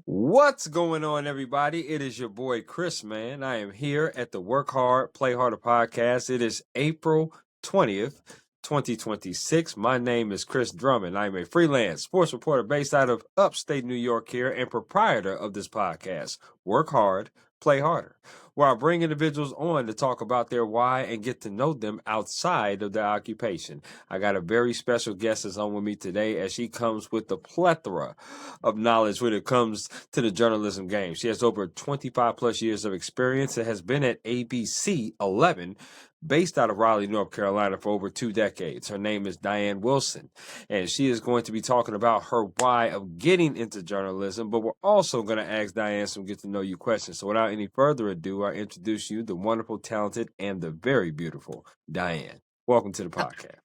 What's going on, everybody? It is your boy Chris, man. I am here at the Work Hard, Play Harder podcast. It is April 20th, 2026. My name is Chris Drummond. I'm a freelance sports reporter based out of upstate New York here and proprietor of this podcast, Work Hard, Play Harder, where I bring individuals on to talk about their why and get to know them outside of their occupation. I got a very special guest that's on with me today as she comes with a plethora of knowledge when it comes to the journalism game. She has over 25 plus years of experience and has been at ABC11, based out of Raleigh, North Carolina, for over 2 decades. Her name is Diane Wilson, and she is going to be talking about her why of getting into journalism, but we're also going to ask Diane some get to know you questions. So without any further ado, I introduce you, the wonderful, talented, and the very beautiful Diane. Welcome to the podcast.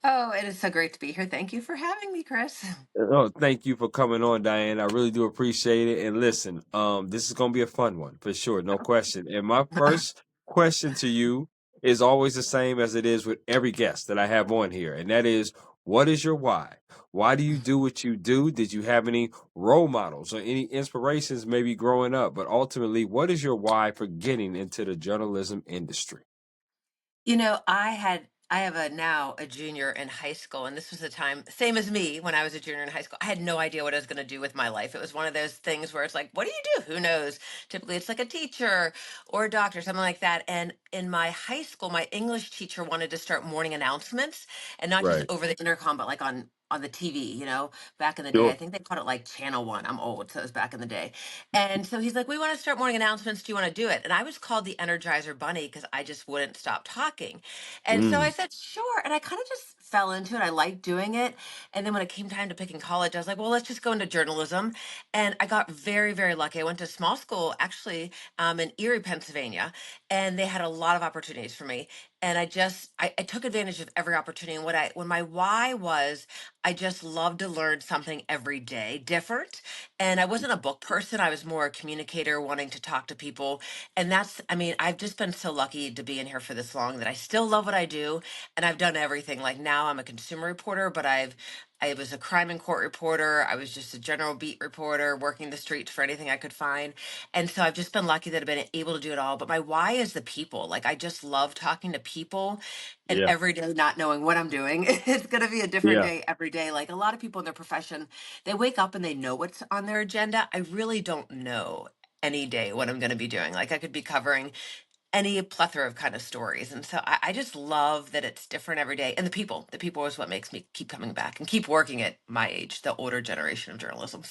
Oh, it is so great to be here. Thank you for having me, Chris. Oh, thank you for coming on, Diane. I really do appreciate it. And listen, this is gonna be a fun one for sure, no question. And my first question to you is always the same as it is with every guest that I have on here, and that is, what is your why? Why do you do what you do? Did you have any role models or any inspirations maybe growing up? But ultimately, what is your why for getting into the journalism industry? I have now a junior in high school, and this was the time, same as me when I was a junior in high school. I had no idea what I was going to do with my life. It was one of those things where it's like, what do you do? Who knows? Typically, it's like a teacher or a doctor, something like that. And in my high school, my English teacher wanted to start morning announcements, and not just Right. over the intercom, but like on the TV. Back in the day, I Sure. think they called it like Channel One. I'm old, so it was back in the day. And so he's like, we want to start morning announcements. Do you want to do it? And I was called the Energizer Bunny because I just wouldn't stop talking. And so I Mm, said, sure. And I kind of just fell into it. I liked doing it. And then when it came time to pick in college, I was like, well, let's just go into journalism. And I got very, very lucky. I went to small school, actually, in Erie, Pennsylvania, and they had a lot of opportunities for me. And I took advantage of every opportunity. And when my why was, I just love to learn something every day different. And I wasn't a book person. I was more a communicator wanting to talk to people. And I mean, I've just been so lucky to be in here for this long that I still love what I do. And I've done everything. Like now I'm a consumer reporter, but I was a crime and court reporter. I was just a general beat reporter working the streets for anything I could find. And so I've just been lucky that I've been able to do it all. But my why is the people. Like I just love talking to people and yeah. every day not knowing what I'm doing. It's going to be a different Yeah. day every day. Like a lot of people in their profession, they wake up and they know what's on their agenda. I really don't know any day what I'm going to be doing. Like I could be covering any plethora of kind of stories. And so I just love that it's different every day. And the people is what makes me keep coming back and keep working at my age, the older generation of journalism.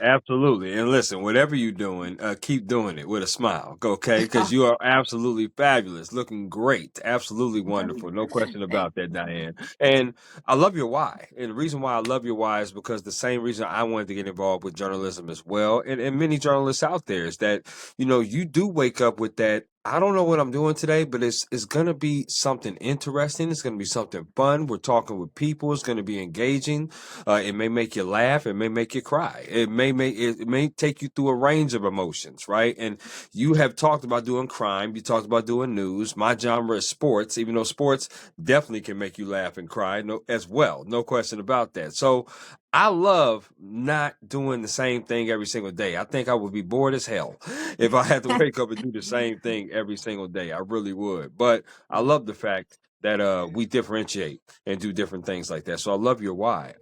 Absolutely. And listen, whatever you're doing, keep doing it with a smile, okay? Because you are absolutely fabulous, looking great, absolutely wonderful. No question Thank about that, Diane. And I love your why. And the reason why I love your why is because the same reason I wanted to get involved with journalism as well, and many journalists out there, is that, you do wake up with that. I don't know what I'm doing today, but it's gonna be something interesting. It's gonna be something fun. We're talking with people. It's gonna be engaging. It may make you laugh. It may make you cry. It may take you through a range of emotions, right? And you have talked about doing crime. You talked about doing news. My genre is sports, even though sports definitely can make you laugh and cry, as well. No question about that. So I love not doing the same thing every single day. I think I would be bored as hell if I had to wake up and do the same thing every single day. I really would. But I love the fact that we differentiate and do different things like that. So I love your why.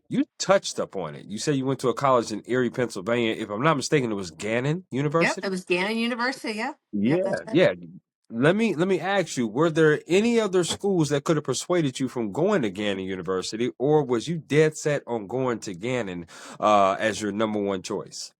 You touched up on it. You said you went to a college in Erie, Pennsylvania. If I'm not mistaken, it was Gannon Yep, it University. was Gannon University. Yep, Yeah, that's it. yeah. Let me ask you: were there any other schools that could have persuaded you from going to Gannon University, or was you dead set on going to Gannon as your number one choice?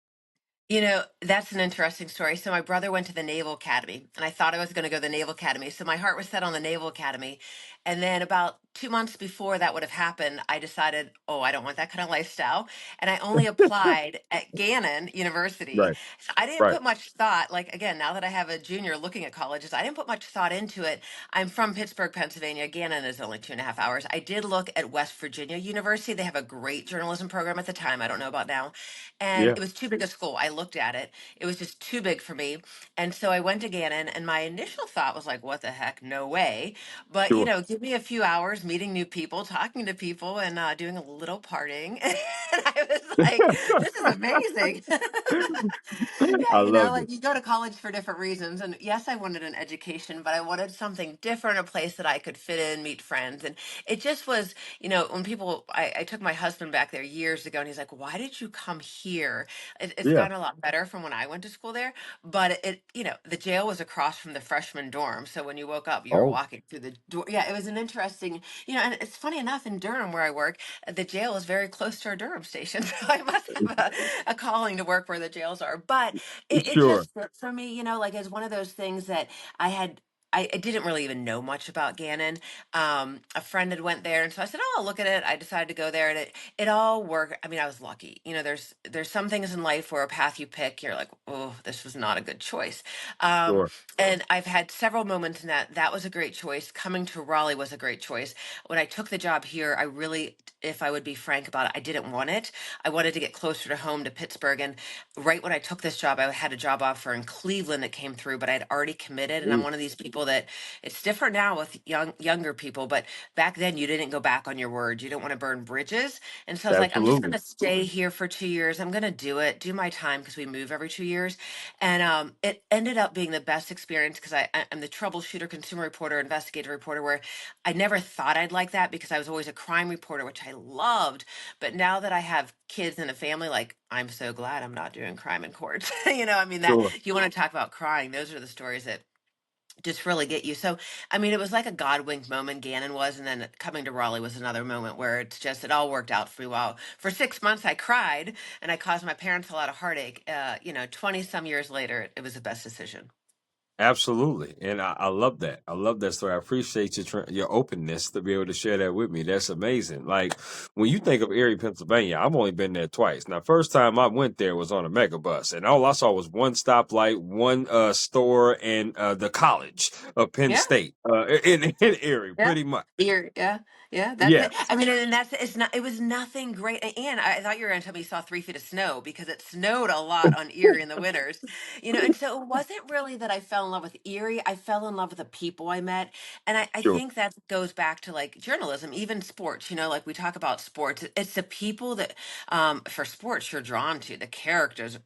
That's an interesting story. So my brother went to the Naval Academy, and I thought I was going to go to the Naval Academy. So my heart was set on the Naval Academy. And then about 2 months before that would have happened, I decided, oh, I don't want that kind of lifestyle. And I only applied at Gannon University. Right, So I didn't right. put much thought, like again, now that I have a junior looking at colleges, I didn't put much thought into it. I'm from Pittsburgh, Pennsylvania. Gannon is only 2.5 hours. I did look at West Virginia University. They have a great journalism program at the time. I don't know about now, and Yeah, it was too big a school. I looked at it. It was just too big for me. And so I went to Gannon, and my initial thought was like, what the heck? No way. But, sure. give me a few hours meeting new people, talking to people, and doing a little partying. And I was like, this is amazing. Yeah, I you know, love like it. you go to college for different reasons. And yes, I wanted an education, but I wanted something different, a place that I could fit in, meet friends. And it just was, you know, when people, I took my husband back there years ago and he's like, why did you come here? It's Yeah. gotten a lot better from when I went to school there. But you know, the jail was across from the freshman dorm. So when you woke up, you were Oh, walking through the door. Yeah, it was an interesting, you know, and it's funny enough in Durham where I work, the jail is very close to our Durham station. So I must have a calling to work where the jails are. But it sure. just fit for me, you know, like it's one of those things that I had. I didn't really even know much about Gannon. A friend had went there, and so I said, "Oh, I'll look at it." I decided to go there, and it all worked. I mean, I was lucky. You know, there's some things in life where a path you pick, you're like, "Oh, this was not a good choice." Um, Sure. and I've had several moments in that. That was a great choice. Coming to Raleigh was a great choice. When I took the job here, I really, if I would be frank about it, I didn't want it. I wanted to get closer to home to Pittsburgh, and right when I took this job, I had a job offer in Cleveland that came through, but I'd already committed. And I'm Ooh, one of these people that it's different now with younger people, but back then you didn't go back on your word. You don't want to burn bridges. And so I was like, I'm just going absolutely. to stay here for 2 years. I'm going to do my time because we move every 2 years. And it ended up being the best experience because I'm the troubleshooter, consumer reporter, investigative reporter, where I never thought I'd like that because I was always a crime reporter, which I loved. But now that I have kids and a family, like I'm so glad I'm not doing crime in court. You know, I mean that Sure. you want to talk about crying, those are the stories that just really get you. So, I mean, it was like a God wink moment, Gannon was, and then coming to Raleigh was another moment where it's just it all worked out for me. Well, for 6 months I cried and I caused my parents a lot of heartache. You know, 20 some years later, it was the best decision. Absolutely, and I love that. I love that story. I appreciate your openness to be able to share that with me. That's amazing. Like when you think of Erie, Pennsylvania, I've only been there twice. Now, first time I went there was on a mega bus, and all I saw was one stoplight, one store, and the College of Penn Yeah. State in Erie, Yeah. pretty much. Here, yeah, yeah, that's Yeah, it. I mean, and that's it's not. It was nothing great. And I thought you were going to tell me you saw 3 feet of snow because it snowed a lot on Erie in the winters, you know. And so it wasn't really that I fell in love with Erie. I fell in love with the people I met, and I sure. think that goes back to like journalism, even sports. You know, like we talk about sports. It's the people that, for sports, you're drawn to the characters.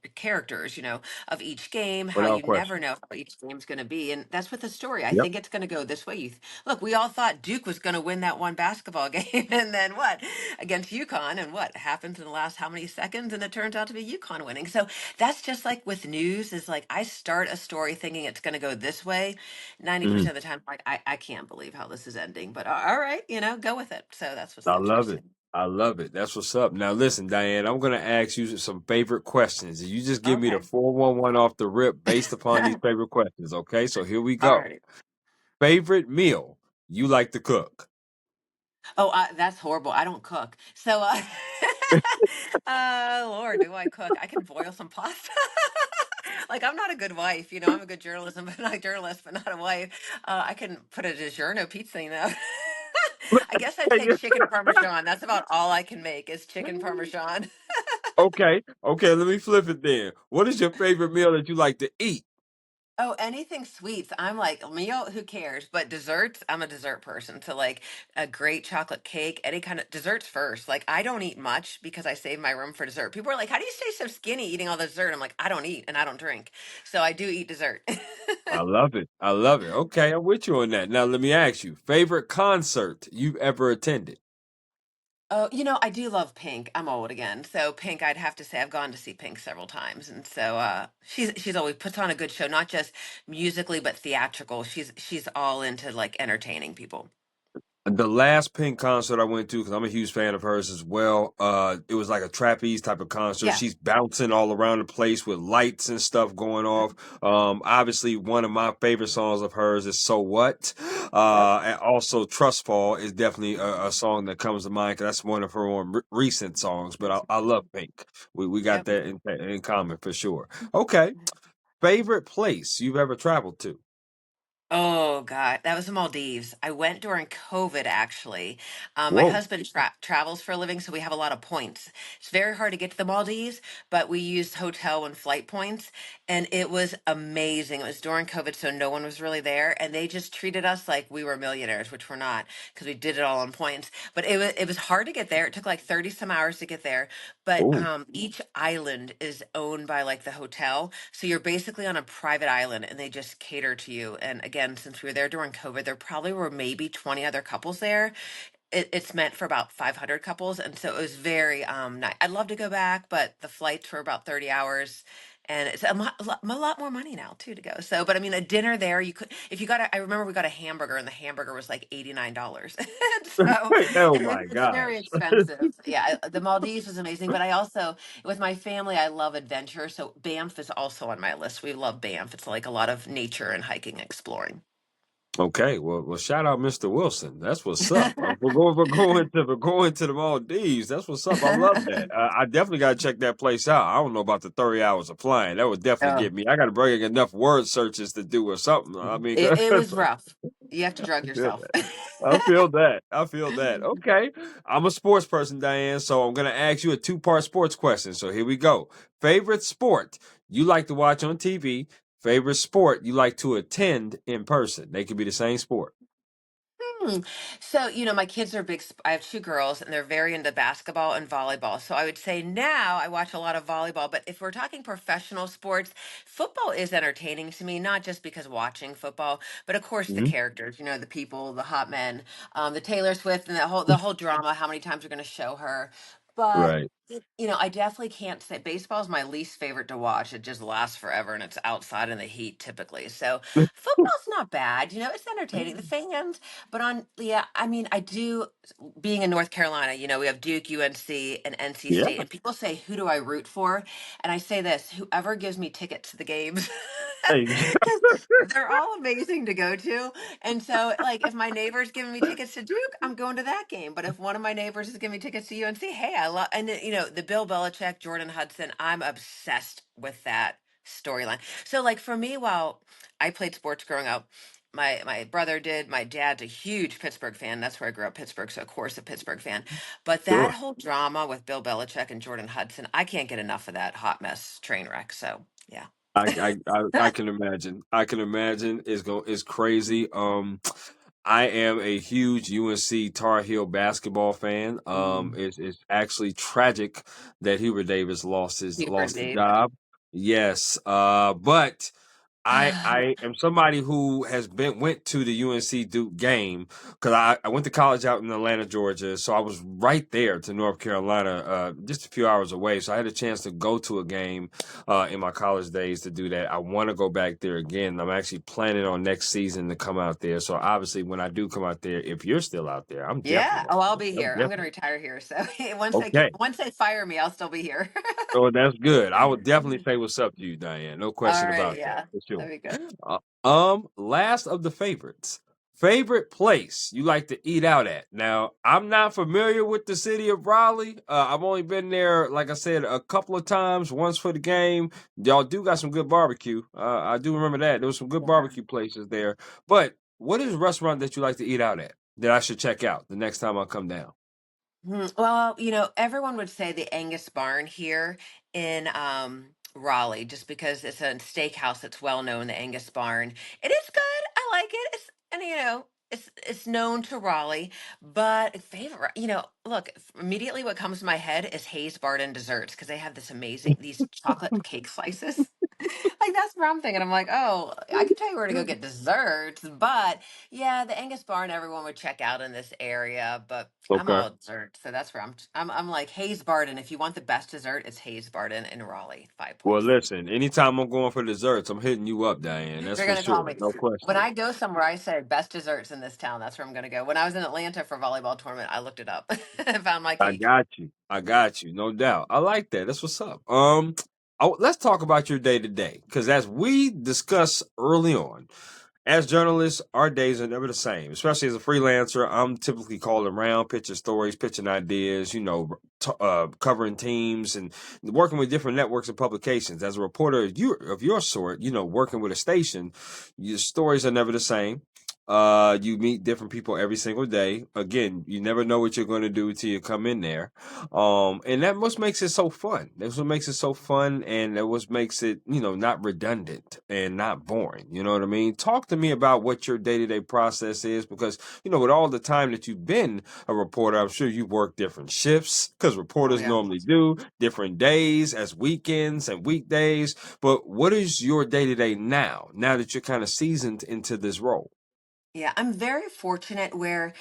You know, of each game, how Without you never question. know how each game's going to be, and that's with the story. I Yep. think it's going to go this way. Look, we all thought Duke was going to win that one basketball game, and then what against UConn, and what happens in the last how many seconds, and it turns out to be UConn winning. So that's just like with news. Is like I start a story thinking it's going to go this way. 90% of the time, like I can't believe how this is ending, but all right, you know, go with it. So that's what's I love it. interesting. I love it. That's what's up. Now, listen, Diane, I'm going to ask you some favorite questions. You just give me the Okay, 411 off the rip based upon these favorite questions. Okay. So here we all go. right. Favorite meal you like to cook? Oh, that's horrible. I don't cook. So, Lord, do I cook? I can boil some pasta. Like I'm not a good wife, you know. I'm a good journalism, but not a journalist, but not a wife. I can put a DiGiorno pizza, you know. I guess I'd say chicken parmesan. That's about all I can make is chicken parmesan. Okay. Okay. Let me flip it then. What is your favorite meal that you like to eat? Oh, anything sweets. I'm like meal, who cares? But desserts, I'm a dessert person. So like a great chocolate cake, any kind of desserts first. Like I don't eat much because I save my room for dessert. People are like, "How do you stay so skinny eating all the dessert?" I'm like, "I don't eat and I don't drink." So I do eat dessert. I love it. I love it. Okay. I'm with you on that. Now, let me ask you favorite concert you've ever attended? Oh, you know, I do love Pink. I'm old again. So Pink, I'd have to say I've gone to see Pink several times. And so she's always puts on a good show, not just musically but theatrical. She's all into like entertaining people. The last Pink concert I went to, because I'm a huge fan of hers as well, it was like a trapeze type of concert. Yeah. She's bouncing all around the place with lights and stuff going off. Obviously, one of my favorite songs of hers is "So What," Yep. and also "Trust Fall" is definitely a song that comes to mind because that's one of her more recent songs. But I love Pink. We got Yep. that in common for sure. Okay, favorite place you've ever traveled to? Oh God, that was the Maldives. I went during COVID actually. My Whoa. husband travels for a living, so we have a lot of points. It's very hard to get to the Maldives, but we used hotel and flight points, and it was amazing. It was during COVID, so no one was really there, and they just treated us like we were millionaires, which we're not because we did it all on points. But it was hard to get there. It took like 30 some hours to get there, but Oh, each island is owned by like the hotel. So you're basically on a private island and they just cater to you. And again, since we were there during COVID, there probably were maybe 20 other couples there. It's meant for about 500 couples. And so it was very nice. I'd love to go back, but the flights were about 30 hours. And it's a lot more money now too to go. So, but I mean, a dinner there, you could, if you got I remember we got a hamburger and the hamburger was like $89. So oh it was, my it's very gosh. expensive. Yeah. The Maldives was amazing, but I also, with my family, I love adventure. So Banff is also on my list. We love Banff. It's like a lot of nature and hiking, exploring. Okay, well, shout out Mr. Wilson. That's what's up. We're going to the Maldives. That's what's up. I love that. I definitely got to check that place out. I don't know about the 30 hours of flying. That would definitely Oh. get me. I got to bring enough word searches to do or something. I mean, It was rough. You have to drug yourself. I feel that. I feel that. Okay. I'm a sports person, Diane, so I'm going to ask you a two-part sports question. So here we go. Favorite sport you like to watch on TV, favorite sport you like to attend in person. They could be the same sport. Hmm. So, my kids are big. I have two girls and they're very into basketball and volleyball. So I would say now I watch a lot of volleyball. But if we're talking professional sports, football is entertaining to me, not just because watching football, but of course the Mhm. characters, the people, the hot men, the Taylor Swift and the whole drama, how many times we're going to show her. But Right. I definitely can't say baseball is my least favorite to watch. It just lasts forever and it's outside in the heat typically. So football's not bad. It's entertaining. The fans, but yeah, I mean, I do, being in North Carolina, we have Duke, UNC, and NC Yeah. State, and people say, who do I root for? And I say this, whoever gives me tickets to the games. Hey. 'Cause they're all amazing to go to. And so, like, if my neighbor's giving me tickets to Duke, I'm going to that game. But if one of my neighbors is giving me tickets to UNC, hey, I love, and the Bill Belichick, Jordan Hudson, I'm obsessed with that storyline. So, like, for me, while I played sports growing up, my brother did. My dad's a huge Pittsburgh fan. That's where I grew up, Pittsburgh. So of course a Pittsburgh fan. But that Sure. whole drama with Bill Belichick and Jordan Hudson, I can't get enough of that hot mess train wreck. So yeah. I can imagine. I can imagine. It's crazy. I am a huge UNC Tar Heel basketball fan. Mm. It's actually tragic that Hubert Davis lost his Super lost his Dave. job. Yes. But I am somebody who has went to the UNC Duke game because I went to college out in Atlanta, Georgia, so I was right there to North Carolina, just a few hours away. So I had a chance to go to a game in my college days to do that. I want to go back there again. I'm actually planning on next season to come out there. So obviously, when I do come out there, if you're still out there, I'm Yeah. definitely Oh, I'll going. be I'm here. I'm going to definitely retire here. So once they okay. once they fire me, I'll still be here. Oh, that's good. I would definitely say what's up to you, Diane. No All question right. about that, Yeah. for sure. That'd be good. Last of the favorites. Favorite place you like to eat out at? Now, I'm not familiar with the city of Raleigh. I've only been there, like I said, a couple of times. Once for the game. Y'all do got some good barbecue. I do remember that. There was some good Yeah. barbecue places there. But what is a restaurant that you like to eat out at that I should check out the next time I come down? Well, everyone would say the Angus Barn here in Raleigh, just because it's a steakhouse that's well known, the Angus Barn. It is good. I like it. And it's known to Raleigh, but favorite, look, immediately what comes to my head is Hayes Barden desserts because they have these chocolate cake slices. Like that's what I'm thinking. I'm like, oh, I can tell you where to go get desserts, but yeah, the Angus Barn everyone would check out in this area, but I'm Okay. all dessert, so that's where I'm like Hayes Barden. If you want the best dessert, it's Hayes Barden in Raleigh. Five Well, points. listen, anytime I'm going for desserts, I'm hitting you up, Diane. That's You're for gonna call sure. me. No When question. I go somewhere, I say best desserts in this town. That's where I'm gonna go. When I was in Atlanta for a volleyball tournament, I looked it up and found my I cake. got you. I got you. No doubt. I like that. That's what's up. Let's talk about your day to day because as we discussed early on, As journalists, our days are never the same. Especially as a freelancer, I'm typically calling around, pitching stories, pitching ideas, covering teams and working with different networks and publications. As a reporter of your sort, working with a station, your stories are never the same. You meet different people every single day. Again, you never know what you're going to do until you come in there. And that what makes it so fun. That's what makes it so fun, and that what makes it, not redundant and not boring. You know what I mean? Talk to me about what your day-to-day process is, because, with all the time that you've been a reporter, I'm sure you work different shifts, because Oh reporters yeah. normally do different days as weekends and weekdays. But what is your day-to-day now that you're kind of seasoned into this role? Yeah, I'm very fortunate where,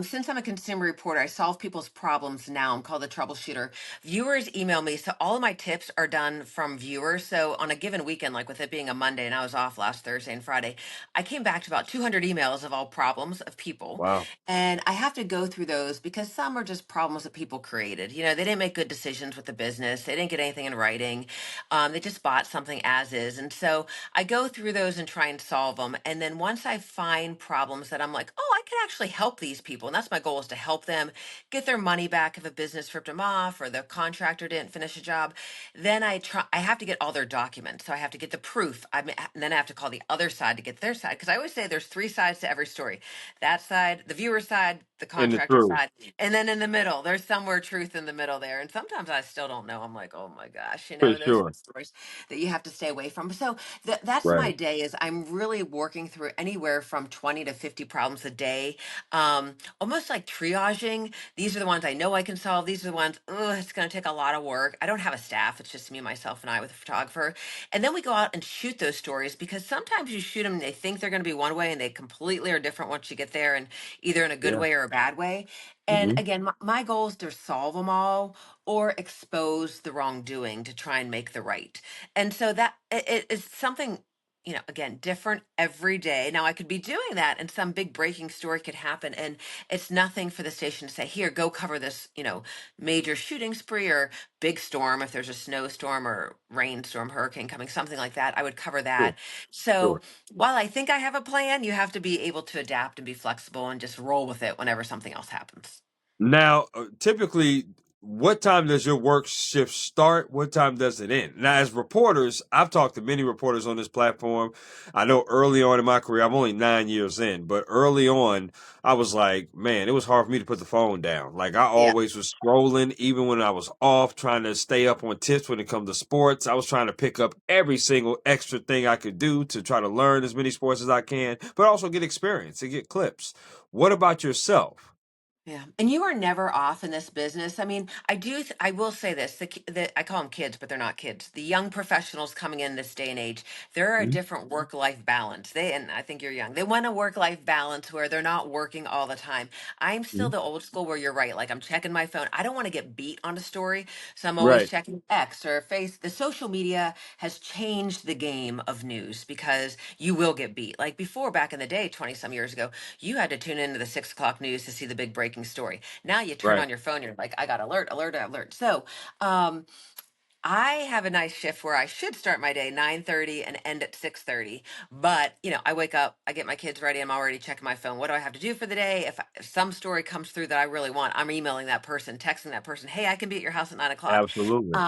since I'm a consumer reporter, I solve people's problems now. I'm called the troubleshooter. Viewers email me, so all of my tips are done from viewers. So on a given weekend, like with it being a Monday and I was off last Thursday and Friday, I came back to about 200 emails of all problems of people. Wow. And I have to go through those because some are just problems that people created. They didn't make good decisions with the business, they didn't get anything in writing, they just bought something as is. And so I go through those and try and solve them. And then once I find problems that I'm like, oh, I can actually help these people. And that's my goal, is to help them get their money back if a business ripped them off or the contractor didn't finish a job. Then I have to get all their documents. So I have to get the proof. And then I have to call the other side to get their side. Because I always say there's three sides to every story: that side, the viewer side, the And the contractor truth, side, and then in the middle, there's somewhere truth in the middle there. And sometimes I still don't know. I'm like, oh my gosh, for those are the sure. stories that you have to stay away from. So that's my Right. day, is I'm really working through anywhere from 20 to 50 problems a day, almost like triaging. These are the ones I know I can solve. These are the ones, oh, it's going to take a lot of work. I don't have a staff. It's just me, myself, and I with a photographer. And then we go out and shoot those stories, because sometimes you shoot them and they think they're going to be one way and they completely are different once you get there, and either in a good Yeah. way or a bad way. And Hmm. again, my goal is to solve them all or expose the wrongdoing to try and make the right. And so that it is something, again, different every day. Now I could be doing that and some big breaking story could happen, and it's nothing for the station to say, here, go cover this, major shooting spree or big storm. If there's a snowstorm or rainstorm, hurricane coming, something like that, I would cover Sure. that. So Sure. while I think I have a plan, you have to be able to adapt and be flexible and just roll with it whenever something else happens. Now, typically, what time does your work shift start? What time does it end? Now, as reporters, I've talked to many reporters on this platform. I know early on in my career, I'm only 9 years in, but early on, I was like, man, it was hard for me to put the phone down. Like, I Yeah. always was scrolling, even when I was off, trying to stay up on tips when it comes to sports. I was trying to pick up every single extra thing I could do to try to learn as many sports as I can, but also get experience and get clips. What about yourself? Yeah, and you are never off in this business. I mean, I will say this: I call them kids, but they're not kids. The young professionals coming in this day and age, they're a Mhm. different work-life balance. And I think you're young. They want a work-life balance where they're not working all the time. I'm still Mhm. the old school where you're right. Like, I'm checking my phone. I don't want to get beat on a story, so I'm always Right. checking X or Face. The social media has changed the game of news, because you will get beat. Like before, back in the day, 20 some years ago, you had to tune into the 6 o'clock news to see the big breaking story. Now you turn Right. on your phone, you're like, I got alert, alert, alert. So um, I have a nice shift where I should start my day 9:30 and end at 6:30. But, I wake up, I get my kids ready, I'm already checking my phone. What do I have to do for the day? If some story comes through that I really want, I'm emailing that person, texting that person, hey, I can be at your house at 9 o'clock. Absolutely.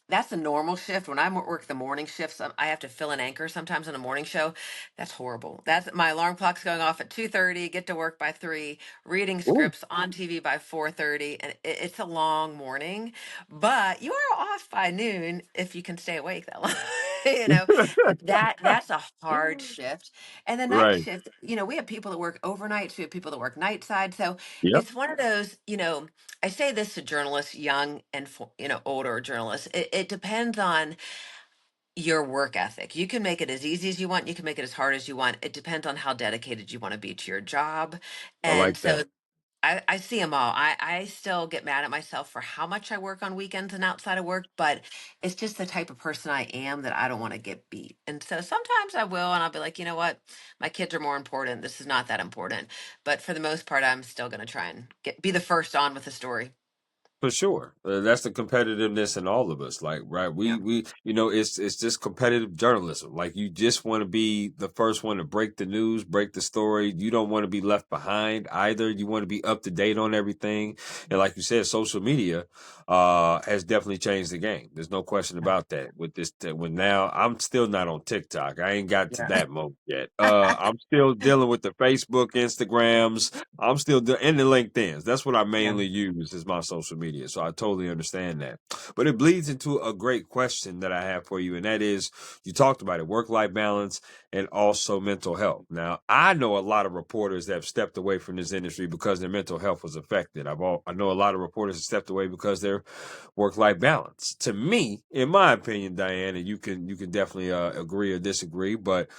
That's a normal shift. When I work the morning shifts, I have to fill an anchor sometimes in a morning show. That's horrible. That's my alarm clock's going off at 2:30, get to work by 3, reading Ooh. scripts on TV by 4:30, and it's a long morning, but you are off by noon if you can stay awake that long. you know, that's a hard shift. And the night Right. shift, we have people that work overnight, we have people that work night side. So Yep. it's one of those, I say this to journalists, young and older journalists. It depends on your work ethic. You can make it as easy as you want. You can make it as hard as you want. It depends on how dedicated you want to be to your job. I And like so that. I see them all. I still get mad at myself for how much I work on weekends and outside of work, but it's just the type of person I am that I don't want to get beat. And so sometimes I will, and I'll be like, you know what? My kids are more important. This is not that important. But for the most part, I'm still going to try and be the first on with the story. For sure. That's the competitiveness in all of us. Like, right, Yeah. it's just competitive journalism. Like, you just want to be the first one to break the news, break the story. You don't want to be left behind either. You want to be up to date on everything. And like you said, social media has definitely changed the game. There's no question about that. With this, when now I'm still not on TikTok. I ain't got to Yeah. that moment yet. I'm still dealing with the Facebook, Instagrams. I'm still doing and the LinkedIn's. That's what I Yeah. mainly use as my social media. So I totally understand that. But it bleeds into a great question that I have for you, and that is you talked about it, work-life balance and also mental health. Now, I know a lot of reporters that have stepped away from this industry because their mental health was affected. I know a lot of reporters have stepped away because their work-life balance. To me, in my opinion, Diane, and you can definitely agree or disagree, but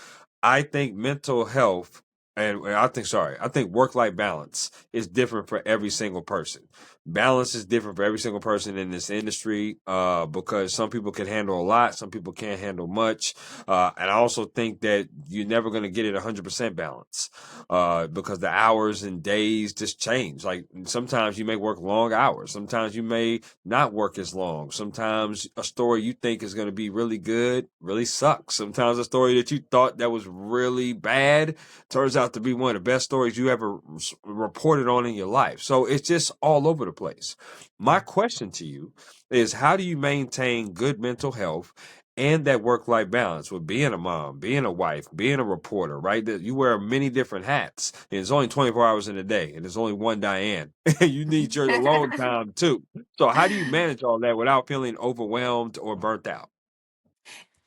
I think mental health and I think work life balance is different for every single person. Balance is different for every single person in this industry because some people can handle a lot, some people can't handle much. And I also think that you're never going to get it 100% balance because the hours and days just change. Like sometimes you may work long hours, sometimes you may not work as long. Sometimes a story you think is going to be really good really sucks. Sometimes a story that you thought that was really bad turns out to be one of the best stories you ever reported on in your life. So it's just all over the place. My Yeah. question to you is how do you maintain good mental health and that work life balance with being a mom, being a wife, being a reporter, right? That you wear many different hats, and it's only 24 hours in a day, and there's only one Diane. You need your alone time too. So how do you manage all that without feeling overwhelmed or burnt out?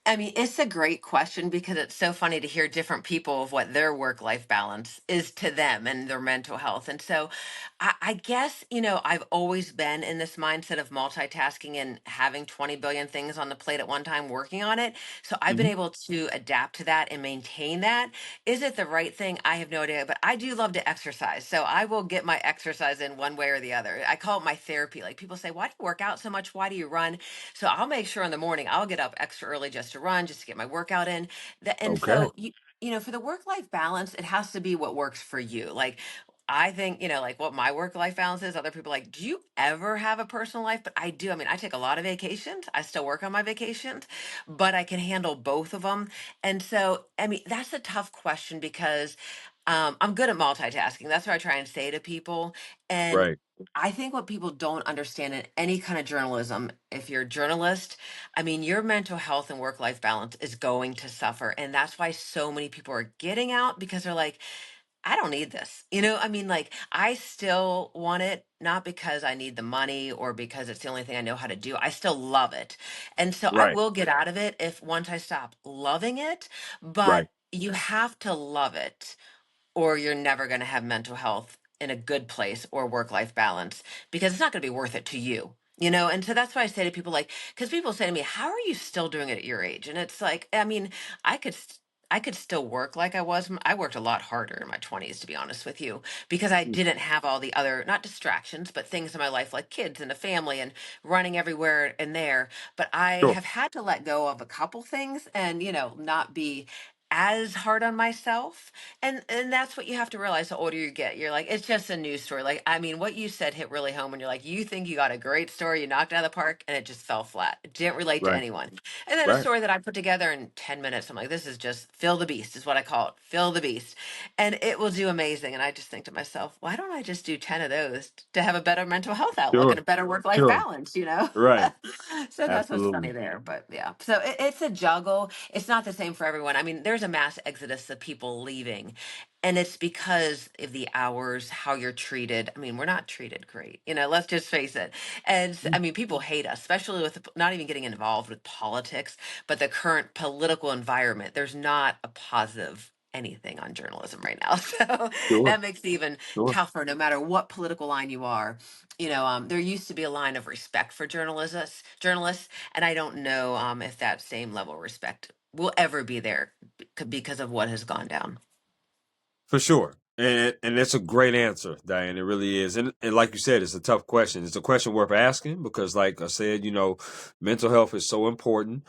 I mean, it's a great question because it's so funny to hear different people of what their work life balance is to them and their mental health. And so I guess, I've always been in this mindset of multitasking and having 20 billion things on the plate at one time working on it. So I've been Mhm. able to adapt to that and maintain that. Is it the right thing? I have no idea, but I do love to exercise. So I will get my exercise in one way or the other. I call it my therapy. Like people say, why do you work out so much? Why do you run? So I'll make sure in the morning I'll get up extra early just to run, just to get my workout in. And Okay. so for the work life balance, it has to be what works for you. Like I think, like what my work life balance is, other people are like, do you ever have a personal life? But I do. I mean, I take a lot of vacations. I still work on my vacations, but I can handle both of them. And so, I mean, that's a tough question because I'm good at multitasking. That's what I try and say to people. And Right. I think what people don't understand in any kind of journalism, if you're a journalist, I mean, your mental health and work life balance is going to suffer. And that's why so many people are getting out because they're like, I don't need this. I mean, like, I still want it, not because I need the money or because it's the only thing I know how to do. I still love it. And so I Right. will get out of it if once I stop loving it, Right. but you have to love it or you're never going to have mental health in a good place or work life balance because it's not going to be worth it to you. And so that's why I say to people like, because people say to me, how are you still doing it at your age? And it's like, I mean, I could, I could still work like I was. I worked a lot harder in my 20s, to be honest with you, because I Mm. didn't have all the other, not distractions, but things in my life like kids and a family and running everywhere and there. But I Sure. have had to let go of a couple things and, not be as hard on myself and that's what you have to realize the older you get. You're like, it's just a news story. Like, I mean, what you said hit really home when you're like, you think you got a great story, you knocked it out of the park, and it just fell flat. It didn't relate to Right. anyone. And then a Right. story that I put together in 10 minutes, I'm like, this is just fill the beast, is what I call it. Fill the beast. And it will do amazing. And I just think to myself, why don't I just do 10 of those to have a better mental health outlook Sure. and a better work-life Sure. balance? Right. So that's what's funny Absolutely. there. But yeah. So it's a juggle. It's not the same for everyone. I mean, there's a mass exodus of people leaving and it's because of the hours, how you're treated. I mean, we're not treated great, let's just face it. I mean, people hate us, especially with not even getting involved with politics, but the current political environment. There's not a positive anything on journalism right now. So Sure. that makes it even Sure. tougher no matter what political line you are. There used to be a line of respect for journalists, and I don't know if that same level of respect will ever be there because of what has gone down. For sure. And it's a great answer, Diane. It really is. And like you said, it's a tough question. It's a question worth asking because, like I said, mental health is so important.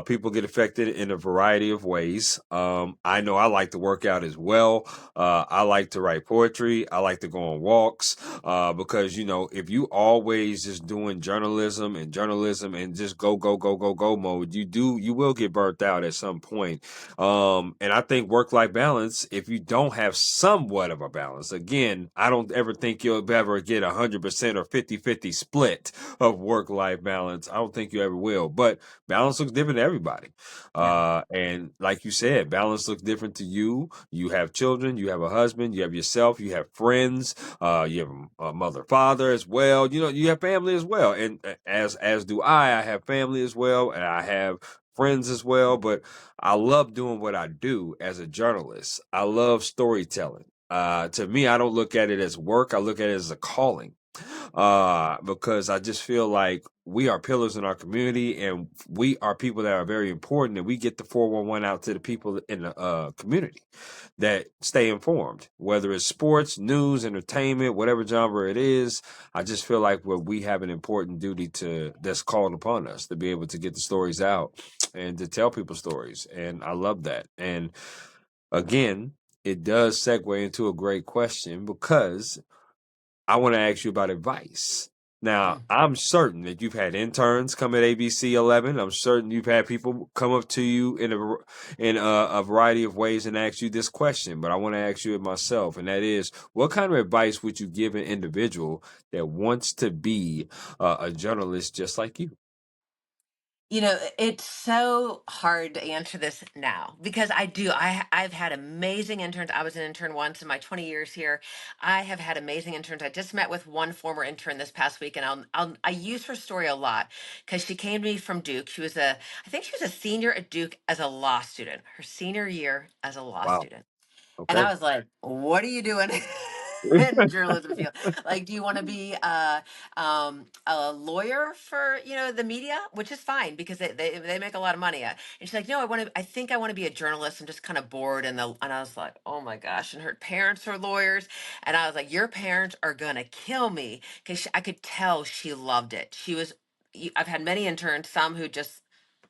People get affected in a variety of ways. I know I like to work out as well. I like to write poetry. I like to go on walks because, if you always just doing journalism and just go, go, go, go, go mode, you will get burnt out at some point. And I think work life balance, if you don't have somewhat of a balance, again, I don't ever think you'll ever get 100% or 50-50 split of work life balance. I don't think you ever will. But balance looks different to everybody. Yeah. And like you said, balance looks different to you. You have children, you have a husband, you have yourself, you have friends, you have a mother, father as well. You have family as well. And as do I have family as well, and I have friends as well. But I love doing what I do as a journalist. I love storytelling. To me, I don't look at it as work. I look at it as a calling. Because I just feel like we are pillars in our community and we are people that are very important, and we get the 411 out to the people in the community that stay informed, whether it's sports, news, entertainment, whatever genre it is. I just feel like we have an important duty that's called upon us to be able to get the stories out and to tell people stories. And I love that. And again, it does segue into a great question because I want to ask you about advice. Now, Mm. I'm certain that you've had interns come at ABC11. I'm certain you've had people come up to you in a variety of ways and ask you this question, but I want to ask you it myself, and that is, what kind of advice would you give an individual that wants to be a journalist just like you? It's so hard to answer this now because I've had amazing interns. I was an intern once in my 20 years here. I have had amazing interns. I just met with one former intern this past week, and I use her story a lot because she came to me from Duke. I think she was a senior at Duke as a law student, her senior year as a law Wow. student. And Okay. I was like, what are you doing in the journalism field? Like, do you want to be a lawyer for, the media, which is fine because they make a lot of money. And she's like, no, I think I want to be a journalist. I'm just kind of bored. And I was like, oh my gosh. And her parents are lawyers. And I was like, your parents are going to kill me because I could tell she loved it. I've had many interns, some who just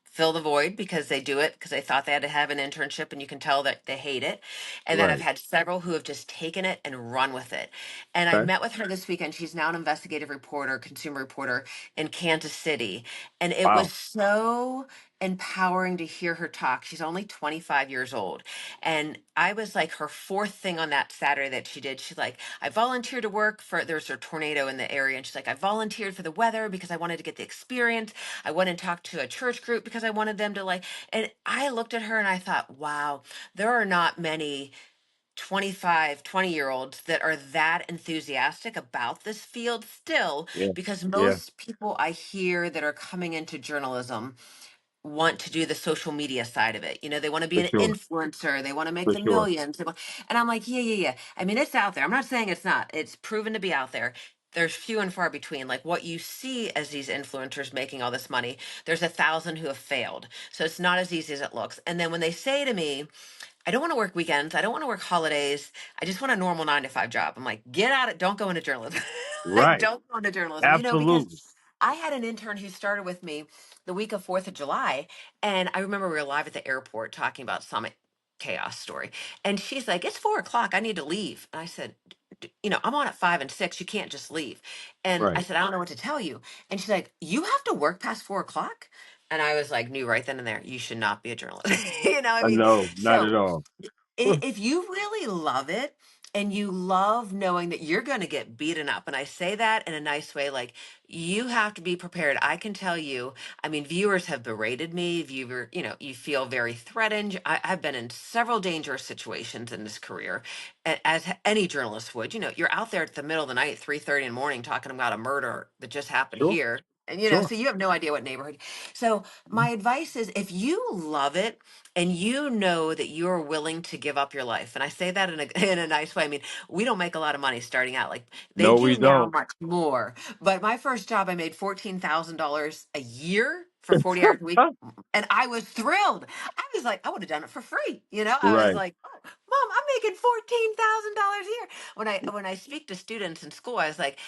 fill the void because they do it because they thought they had to have an internship, and you can tell that they hate it. And then I've Right. had several who have just taken it and run with it. And I Okay. met with her this weekend. She's now an investigative reporter, consumer reporter in Kansas City. And it Wow. was so empowering to hear her talk. She's only 25 years old. And I was like her fourth thing on that Saturday that she did. She's like, I volunteered to work for, there's a tornado in the area. And she's like, I volunteered for the weather because I wanted to get the experience. I went and talked to a church group because I wanted them to like, and I looked at her and I thought, wow, there are not many 25, 20-year olds that are that enthusiastic about this field still, Yeah. because Yeah. most people I hear that are coming into journalism want to do the social media side of it. They want to be For an sure. influencer. They want to make For the sure. millions. And I'm like, yeah, yeah, yeah. I mean, it's out there. I'm not saying it's not. It's proven to be out there. There's few and far between. Like what you see as these influencers making all this money, there's 1,000 who have failed. So it's not as easy as it looks. And then when they say to me, I don't want to work weekends. I don't want to work holidays. I just want a normal 9 to 5 job. I'm like, get out of, don't go into journalism. Like, Right. don't go into journalism, because Absolutely. I had an intern who started with me the week of 4th of July. And I remember we were live at the airport talking about Summit Chaos story. And she's like, it's 4 o'clock. I need to leave. And I said, I'm on at 5 and 6. You can't just leave." And I Right. said, I don't know what to tell you. And she's like, you have to work past 4 o'clock? And I was like, knew right then and there, you should not be a journalist. I I mean, know. Not so at all. if you really love it and you love knowing that you're going to get beaten up, and I say that in a nice way, like you have to be prepared. I can tell you, I mean, viewers have berated me. You feel very threatened. I've been in several dangerous situations in this career, as any journalist would. You're out there at the middle of the night, 3:30 in the morning, talking about a murder that just happened Sure. here. And, Sure. so you have no idea what neighborhood. So my advice is, if you love it, and you know that you're willing to give up your life, and I say that in a in a nice way. I mean, we don't make a lot of money starting out. Like they No, we do now don't. much more. But my first job, I made $14,000 a year for 40 hours a week. And I was thrilled. I was like, I would have done it for free. I was Right. like, oh, Mom, I'm making $14,000 a year. When I speak to students in school, I was like,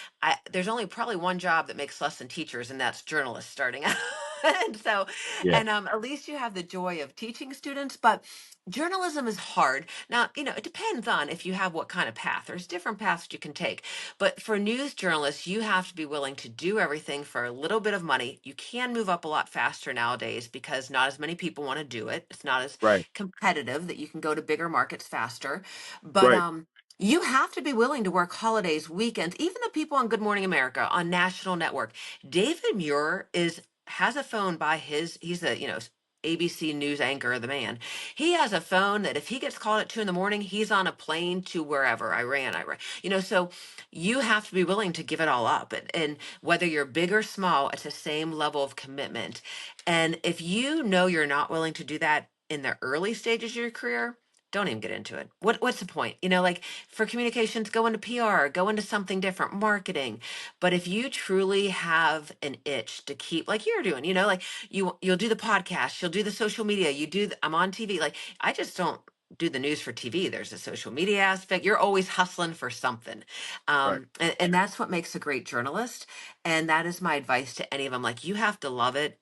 there's only probably one job that makes less than teachers, and that's journalists starting out. And so, Yeah. at least you have the joy of teaching students, but journalism is hard. Now, it depends on if you have what kind of path. There's different paths you can take. But for news journalists, you have to be willing to do everything for a little bit of money. You can move up a lot faster nowadays because not as many people want to do it. It's not as Right. competitive that you can go to bigger markets faster. But Right. you have to be willing to work holidays, weekends, even the people on Good Morning America on national network. David Muir has a phone by he's a, ABC news anchor, the man. He has a phone that if he gets called at 2 in the morning, he's on a plane to wherever, Iran. So you have to be willing to give it all up. And whether you're big or small, it's the same level of commitment. And if you know you're not willing to do that in the early stages of your career, don't even get into it. What's the point? Like for communications, go into PR, go into something different, marketing. But if you truly have an itch to keep, like you're doing, like you'll do the podcast, you'll do the social media, I'm on TV. Like I just don't do the news for TV. There's a social media aspect. You're always hustling for something. Right. And that's what makes a great journalist. And that is my advice to any of them. Like you have to love it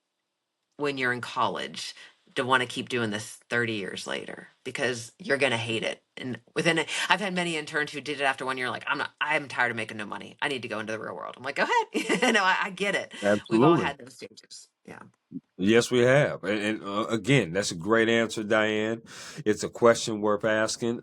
when you're in college to want to keep doing this 30 years later because you're going to hate it. And I've had many interns who did it after 1 year, like, I'm tired of making no money. I need to go into the real world. I'm like, go ahead. I get it. We've all Absolutely. had those stages. Yeah. Yes, we have. And again, that's a great answer, Diane. It's a question worth asking.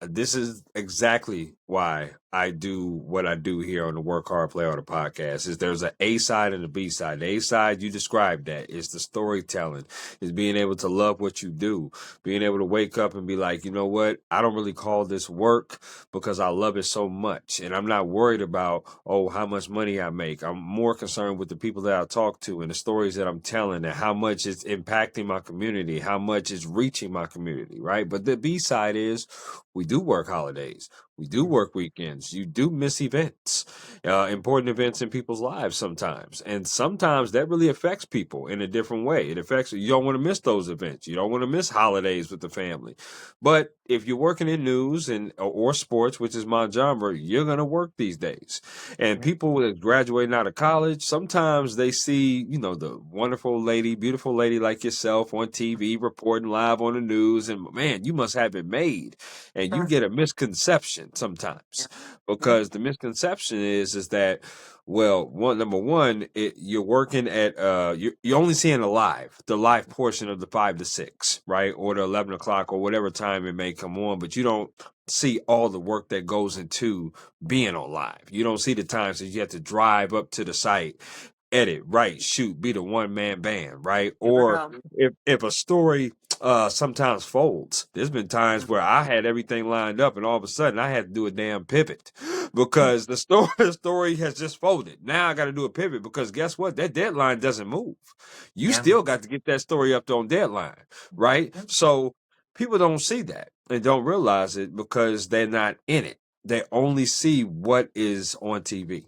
This is exactly why I do what I do here on the Work Hard, Play Harder podcast. Is there's an A side and a B side. The A side, you described that. It's the storytelling. It's being able to love what you do. Being able to wake up and be like, you know what? I don't really call this work because I love it so much. And I'm not worried about, oh, how much money I make. I'm more concerned with the people that I talk to and the stories that I'm telling and how much it's impacting my community, how much it's reaching my community, right? But the B side is we do work holidays. We do work weekends. You do miss events, important events in people's lives sometimes. And sometimes that really affects people in a different way. It affects you. Don't want to miss those events. You don't want to miss holidays with the family. But if you're working in news and or sports, which is my genre, you're gonna work these days. And Yeah. people that graduating out of college, sometimes they see, the wonderful lady, beautiful lady like yourself on TV reporting live on the news, and man, you must have it made. And you Sure. get a misconception sometimes Yeah. Yeah. because the misconception is that well, number one, you're working at you're only seeing the live portion of the 5 to 6, right, or the 11 o'clock or whatever time it may come on, but you don't see all the work that goes into being on live. You don't see the times that you have to drive up to the site, edit, write, shoot, be the one man band, right? Here we Or go. if a story sometimes folds. There's been times where I had everything lined up and all of a sudden I had to do a damn pivot because the story has just folded. Now I got to do a pivot because guess what? That deadline doesn't move. You Yeah. still got to get that story up on deadline, right? Yeah. So people don't see that and don't realize it because they're not in it. They only see what is on TV.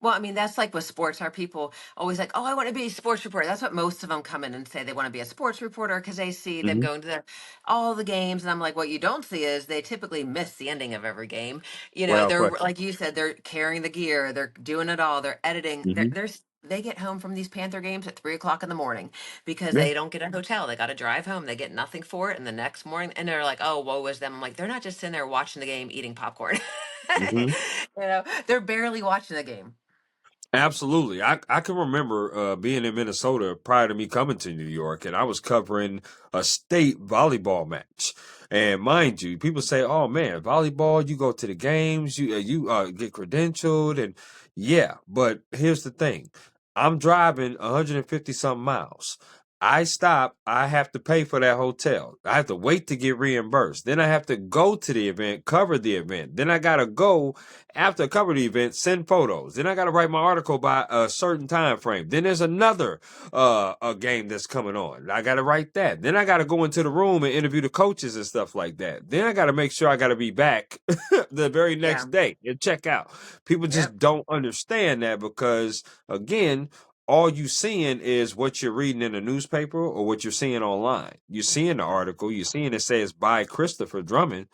Well, I mean, that's like with sports. Our people always like, oh, I want to be a sports reporter. That's what most of them come in and say they want to be a sports reporter because they see them Hmm. going to all the games. And I'm like, what you don't see is they typically miss the ending of every game. Without They're question. like you said, they're carrying the gear, they're doing it all, they're editing. Hmm. They get home from these Panther games at 3 o'clock in the morning because Yeah. they don't get a hotel. They got to drive home. They get nothing for it. And the next morning, and they're like, oh, woe is them. I'm like, they're not just sitting there watching the game, eating popcorn. Hmm. They're barely watching the game. Absolutely. I can remember being in Minnesota prior to me coming to New York, and I was covering a state volleyball match. And mind you, people say, "Oh man, volleyball! You go to the games, you get credentialed, and yeah." But here's the thing: I'm driving 150 something miles. I stop. I have to pay for that hotel. I have to wait to get reimbursed. Then I have to go to the event, cover the event. Then I gotta go after I cover the event, send photos. Then I got to write my article by a certain time frame. Then there's another a game that's coming on. I got to write that. Then I got to go into the room and interview the coaches and stuff like that. Then I got to make sure I got to be back the very Yeah. next day and check out. People Yep. just don't understand that because again, all you seeing is what you're reading in the newspaper or what you're seeing online. You're seeing the article, you're seeing it says by Christopher Drummond,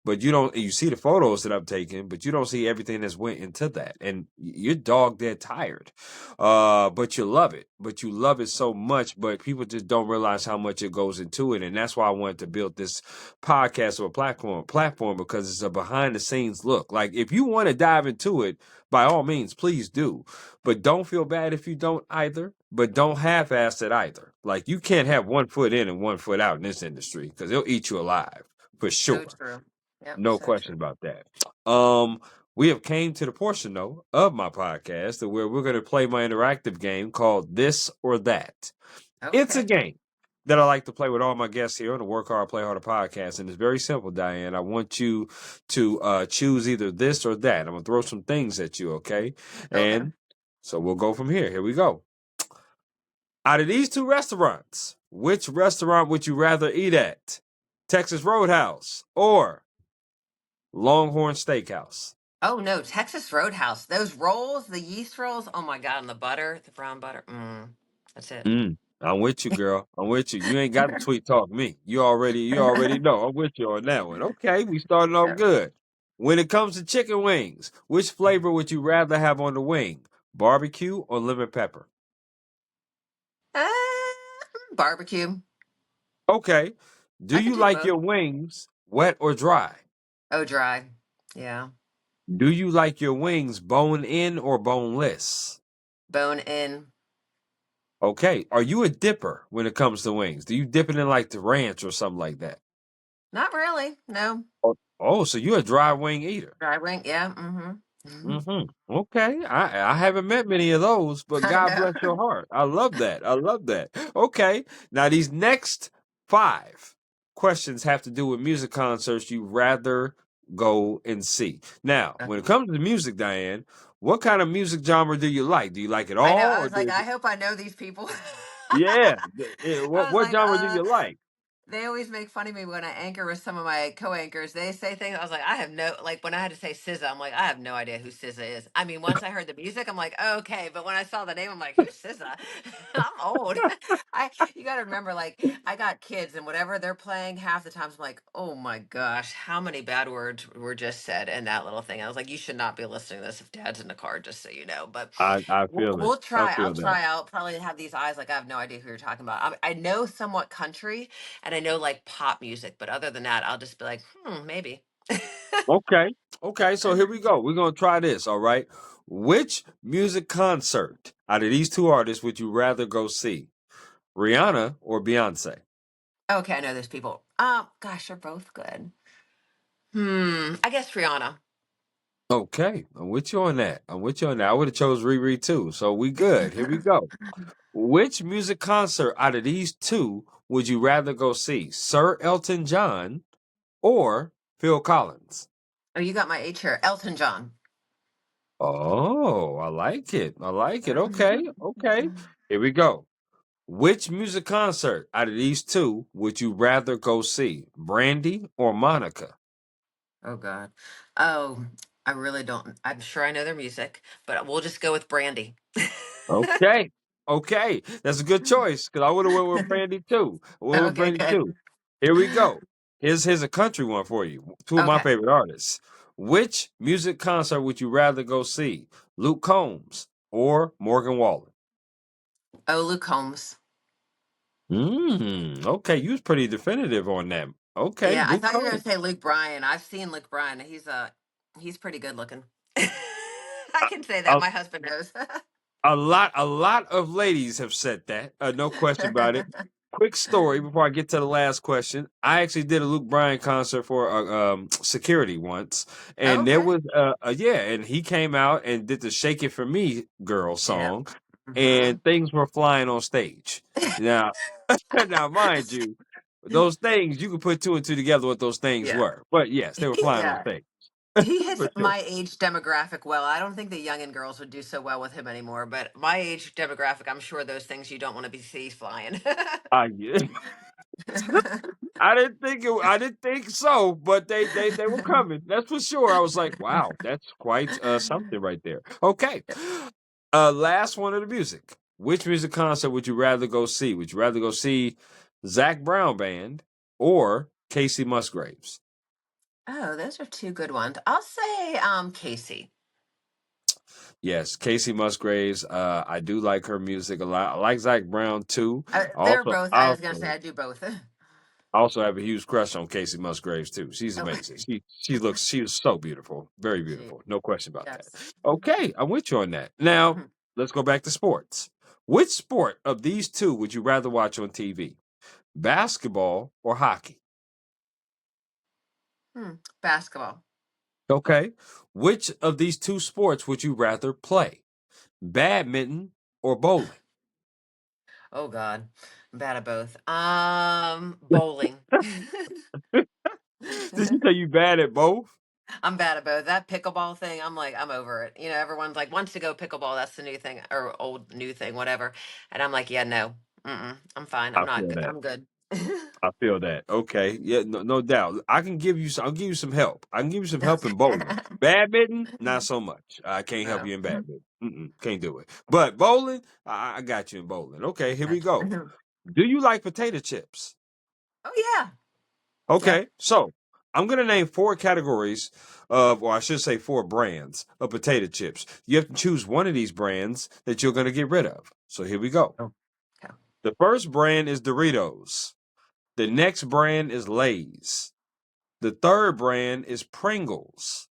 but you see the photos that I'm taking, but you don't see everything that's went into that. And you're dog dead tired. But you love it. But you love it so much, but people just don't realize how much it goes into it. And that's why I wanted to build this podcast or platform because it's a behind the scenes look. Like if you want to dive into it, by all means, please do. But don't feel bad if you don't either. But don't half-ass it either. Like you can't have one foot in and one foot out in this industry because it'll eat you alive for So sure. true. Yep, No so question true. about that. Um, we have came to the portion though of my podcast where we're going to play my interactive game called This or That. It's a Okay. game that I like to play with all my guests here on the Work Hard, Play Harder podcast. And it's very simple, Diane. I want you to choose either this or that. I'm going to throw some things at you, okay? Okay. And so we'll go from here. Here we go. Out of these two restaurants, which restaurant would you rather eat at? Texas Roadhouse or Longhorn Steakhouse? Oh no, Texas Roadhouse. Those rolls, the yeast rolls. Oh my God, and the butter, the brown butter. That's it. I'm with you, girl. I'm with you. You ain't got to sweet talk me. You already know. I'm with you on that one. Okay, we starting off Yep. good. When it comes to chicken wings, which flavor would you rather have on the wing? Barbecue or lemon pepper? Uh, barbecue. Okay. Do I could you do like both. your wings wet or dry? Oh, dry. Yeah. Do you like your wings bone in or boneless? Bone in. Okay. Are you a dipper when it comes to wings? Do you dip it in like the ranch or something like that? Not really. No. Oh, so you're a dry wing eater. Dry wing. Yeah. Mm-hmm. Okay. I haven't met many of those, but I God know. bless your heart. I love that. I love that. Okay. Now these next 5 questions have to do with music concerts you rather go and see. Now, when it Okay. comes to music, Diane, what kind of music genre do you like? Do you like it I know. all I or was like, I hope I know these people. yeah, I was what like, genre do you like? they always make fun of me when I anchor with some of my co-anchors. They say things. I was like, I have no, like when I had to say SZA, I'm like, I have no idea who SZA is. I mean, once I heard the music, I'm like, okay. But when I saw the name, I'm like, who's SZA? I'm old. You got to remember, like, I got kids and whatever they're playing, half the times I'm like, oh my gosh, how many bad words were just said in that little thing. I was like, you should not be listening to this if dad's in the car, just so you know. But I we'll, feel it. we'll I try. I'll feel that. try. I'll probably have these eyes like I have no idea who you're talking about. I know somewhat country and I know like pop music, but other than that, I'll just be like, maybe. Okay. Okay, so here we go. We're gonna try this, all right? Which music concert out of these two artists would you rather go see? Rihanna or Beyonce? Okay, I know those people. Gosh, they're both good. I guess Rihanna. Okay, I'm with you on that. I'm with you on that. I would have chose Riri too. So we good. Here we go. Which music concert out of these two would you rather go see? Sir Elton John or Phil Collins? Oh, you got my H here. Elton John. Oh, I like it. I like it. Yeah. Okay. Okay. Here we go. Which music concert out of these two would you rather go see? Brandy or Monica? Oh God. Oh, I really don't. I'm sure I know their music, but we'll just go with Brandy. Okay. Okay. That's a good choice because I would have went with Brandy too. I went with Okay, Brandy good. too. Here we go. Here's a country one for you. Two of my Okay. favorite artists. Which music concert would you rather go see? Luke Combs or Morgan Wallen? Oh, Luke Holmes. Okay, you was pretty definitive on that. Okay, Yeah, I Luke thought you were gonna Combs. say Luke Bryan. I've seen Luke Bryan. He's pretty good looking. I can say that. My husband knows. A lot of ladies have said that. No question about it. Quick story before I get to the last question. I actually did a Luke Bryan concert for security once, and there Okay. was yeah, and he came out and did the "Shake It for Me" girl Yeah. song, hmm and things were flying on stage. Now, now, mind you, those things you could put two and two together what those things Yeah. were, but yes, they were flying on Yeah. stage He hits for sure. my age demographic well. I don't think the youngin' girls would do so well with him anymore, but my age demographic, I'm sure those things you don't want to be see flying. Yeah. I didn't think so, but they were coming. That's for sure. I was like, wow, that's quite something right there. Okay. Last one of the music. which music concert would you rather go see? Would you rather go see Zach Brown Band or Casey Musgraves? Oh, those are two good ones. I'll say Casey. Yes, Casey Musgraves. I do like her music a lot. I like Zach Brown too. They're Also, both. I was gonna say also, I do both. also have a huge crush on Casey Musgraves too. She's Oh, amazing. She is so beautiful, very she, beautiful. No question about that. yes. Okay, I'm with you on that. Now let's go back to sports. Which sport of these two would you rather watch on TV? Basketball or hockey? Basketball. Okay. Which of these two sports would you rather play? Badminton or bowling? Oh God, I'm bad at both. Bowling. Did you say you bad at both? I'm bad at both. That pickleball thing, I'm like, I'm over it. Everyone's like wants to go pickleball. That's the new thing or old new thing, whatever. And I'm like, yeah, no, I'm fine. I'm I not feel good. that. I'm good. I feel that. Okay. Yeah, no doubt. I can give you some I'll give you some help. I can give you some help in bowling. Badminton, not so much. I can't help No. you in badminton. Can't do it. But bowling, I got you in bowling. Okay, here we Gotcha. go. Do you like potato chips? Oh yeah, yeah. Okay, so I'm gonna name four categories of, or I should say four brands of potato chips. You have to choose one of these brands that you're gonna get rid of. So here we go. Oh, okay. The first brand is Doritos. The next brand is Lay's. The third brand is Pringles.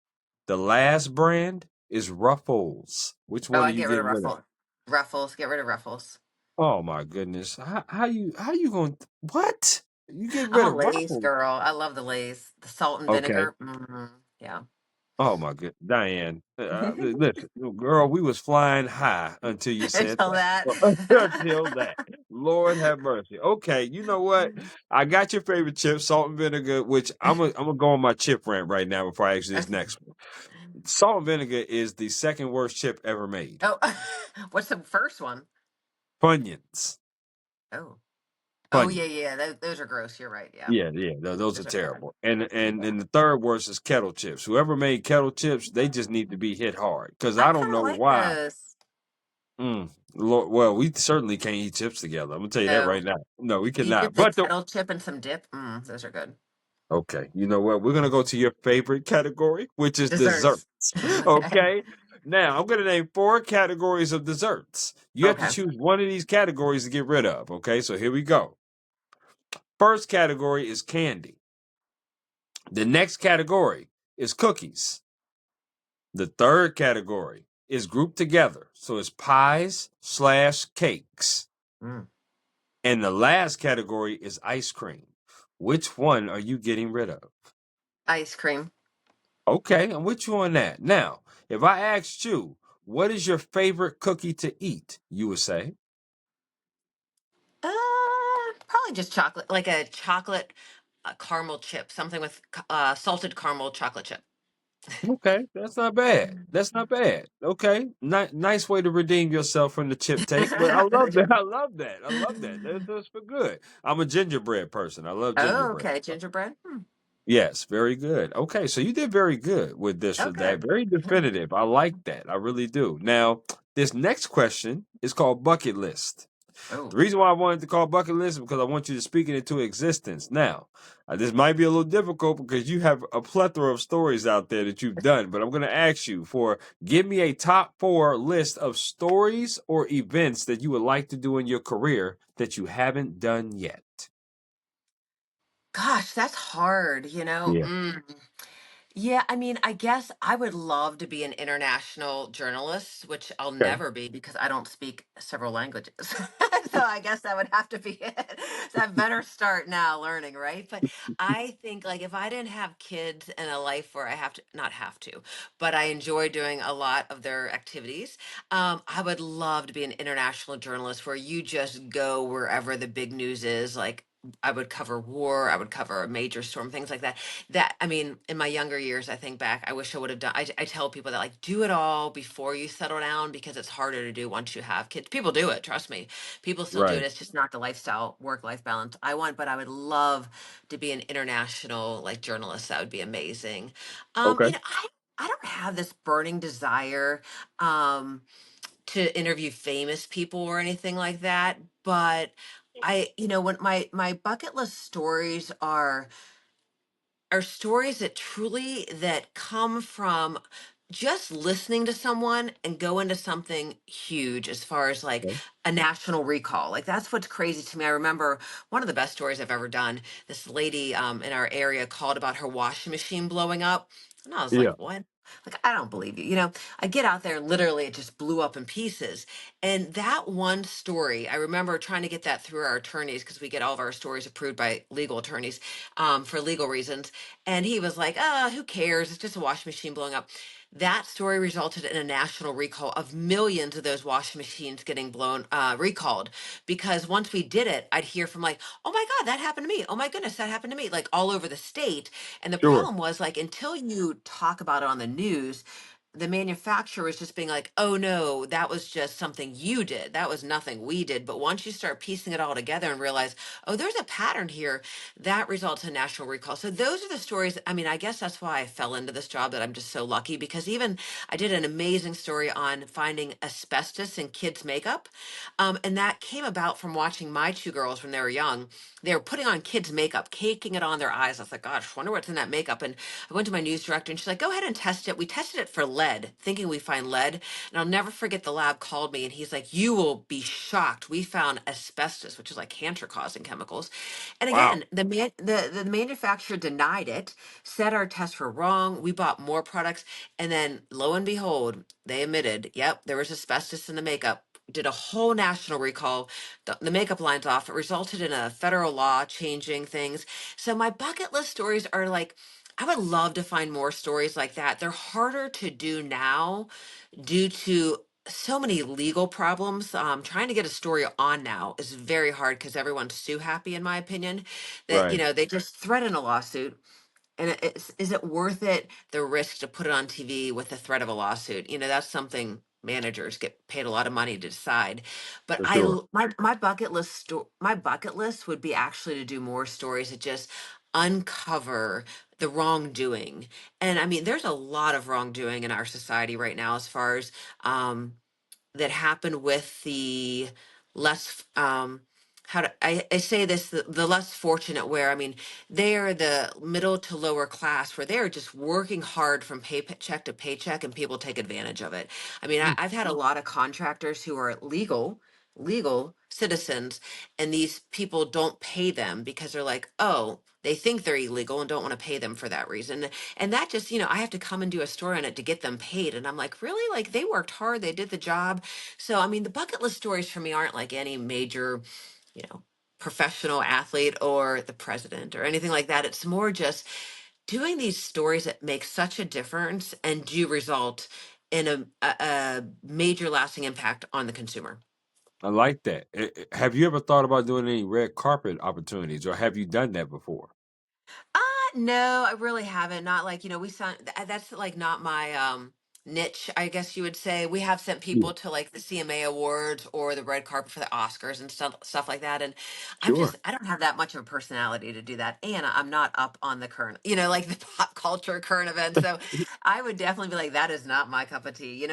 The last brand is Ruffles. Which Oh, one are I you get rid of getting rid of? Ruffles. Ruffles. Get rid of Ruffles. Oh my goodness. How you going what? You get I'm rid a of Lay's Ruffles? girl. I love the Lay's. The salt and Okay. vinegar. Yeah. Oh my good Diane, listen, girl, we was flying high until you said Until that. that. Well, until that, Lord have mercy. Okay, you know what? I got your favorite chip, salt and vinegar. Which I'm gonna go on my chip rant right now before I ask you this next one. Salt and vinegar is the second worst chip ever made. Oh, what's the first one? Funyuns, Oh. Oh yeah, Funyuns. yeah. Those are gross. You're right. Yeah. Yeah, yeah, those are Those are bad. terrible. And and Yeah. and the third worst is kettle chips. Whoever made kettle chips, they just need to be hit hard because I I don't kind of know like why. those. Lord, well, we certainly can't eat chips together. I'm gonna tell you that right No. now. No, we You cannot. dip the But the kettle chip and some dip. Those are good. okay, you know what? We're gonna go to your favorite category, which is Desserts. desserts. Okay. Okay. Now I'm gonna name four categories of desserts. You have to Okay. choose one of these categories to get rid of. Okay, so here we go. First category is candy. The next category is cookies. The third category is grouped together, so it's pies/cakes. Mm. And the last category is ice cream. Which one are you getting rid of? Ice cream. Okay, I'm with you on that. Now, if I asked you, what is your favorite cookie to eat? You would say, Uh, Probably just chocolate, like a chocolate caramel chip, something with salted caramel chocolate chip. okay, that's not bad. That's not bad. Okay, nice way to redeem yourself from the chip take. But I love that. I love that. I love that. That's for good. I'm a gingerbread person. I love Oh, gingerbread. okay. Gingerbread. Yes, very good. Okay, so you did very good with this or Okay. that. Very definitive. I like that. I really do. Now, this next question is called bucket list. Oh. The reason why I wanted to call bucket list is because I want you to speak it into existence. Now, this might be a little difficult because you have a plethora of stories out there that you've done, but I'm going to ask you for give me a top four list of stories or events that you would like to do in your career that you haven't done yet. Gosh, that's hard, Yeah. Yeah, I mean, I guess I would love to be an international journalist, which I'll Okay. never be because I don't speak several languages. So I guess that would have to be it. So I better start now learning, right? But I think like if I didn't have kids and a life where I have to, not have to, but I enjoy doing a lot of their activities, I would love to be an international journalist where you just go wherever the big news is. Like I would cover war, I would cover a major storm, things like that. I mean, in my younger years, I think back, I wish I would have done. I tell people that like do it all before you settle down because it's harder to do once you have kids. People do it, trust me. People still do it. Right. It's just not the lifestyle, work-life balance I want. But I would love to be an international like journalist. That would be amazing. Okay. I don't have this burning desire. Um, to interview famous people or anything like that, but when my bucket list stories are stories that truly that come from just listening to someone and go into something huge as far as like Okay. a national recall. Like that's what's crazy to me. I remember one of the best stories I've ever done. This lady in our area called about her washing machine blowing up. And I was Yeah, like, what? Like, I don't believe you. I get out there and literally it just blew up in pieces. And that one story, I remember trying to get that through our attorneys because we get all of our stories approved by legal attorneys for legal reasons. And he was like, who cares? It's just a washing machine blowing up. That story resulted in a national recall of millions of those washing machines getting recalled. Because once we did it, I'd hear from like, oh my God, that happened to me. Oh my goodness, that happened to me, like all over the state. And the sure. problem was like, until you talk about it on the news, the manufacturer was just being like, oh no, that was just something you did. That was nothing we did. But once you start piecing it all together and realize, oh, there's a pattern here, that results in national recall. So those are the stories. I mean, I guess that's why I fell into this job, that I'm just so lucky, because even I did an amazing story on finding asbestos in kids' makeup. And that came about from watching my two girls when they were young. They were putting on kids' makeup, caking it on their eyes. I was like, gosh, wonder what's in that makeup. And I went to my news director and she's like, go ahead and test it. We tested it for lead, thinking we find lead. And I'll never forget, the lab called me and he's like, you will be shocked. We found asbestos, which is like cancer causing chemicals. And Wow. again, the manufacturer denied it, said our tests were wrong. We bought more products. And then lo and behold, they admitted, yep, there was asbestos in the makeup. Did a whole national recall, the makeup lines off. It resulted in a federal law changing things. So my bucket list stories are like, I would love to find more stories like that. They're harder to do now due to so many legal problems. Trying to get a story on now is very hard because everyone's too happy, in my opinion, that Right. they just threaten a lawsuit. And is it worth it, the risk to put it on TV with the threat of a lawsuit? That's something managers get paid a lot of money to decide. But For sure. my bucket list would be actually to do more stories that just uncover the wrongdoing. And I mean, there's a lot of wrongdoing in our society right now, as far as that happened with the less how do I say this, the less fortunate, where I mean they're the middle to lower class, where they're just working hard from paycheck to paycheck and people take advantage of it. I mean, Mm. I've had a lot of contractors who are legal citizens, and these people don't pay them because they're like, oh, they think they're illegal and don't want to pay them for that reason. And that just, I have to come and do a story on it to get them paid. And I'm like, really? Like, they worked hard, they did the job. So, I mean, the bucket list stories for me aren't like any major, you know, professional athlete or the president or anything like that. It's more just doing these stories that make such a difference and do result in a major lasting impact on the consumer. I like that. Have you ever thought about doing any red carpet opportunities, or have you done that before? Uh, no, I really haven't. Not like, we sent that's like not my niche, I guess you would say. We have sent Yeah. people to like the CMA awards or the red carpet for the Oscars and stuff like that. And Sure. I don't have that much of a personality to do that. And I'm not up on the current, like the pop culture current events. So I would definitely be like, that is not my cup of tea.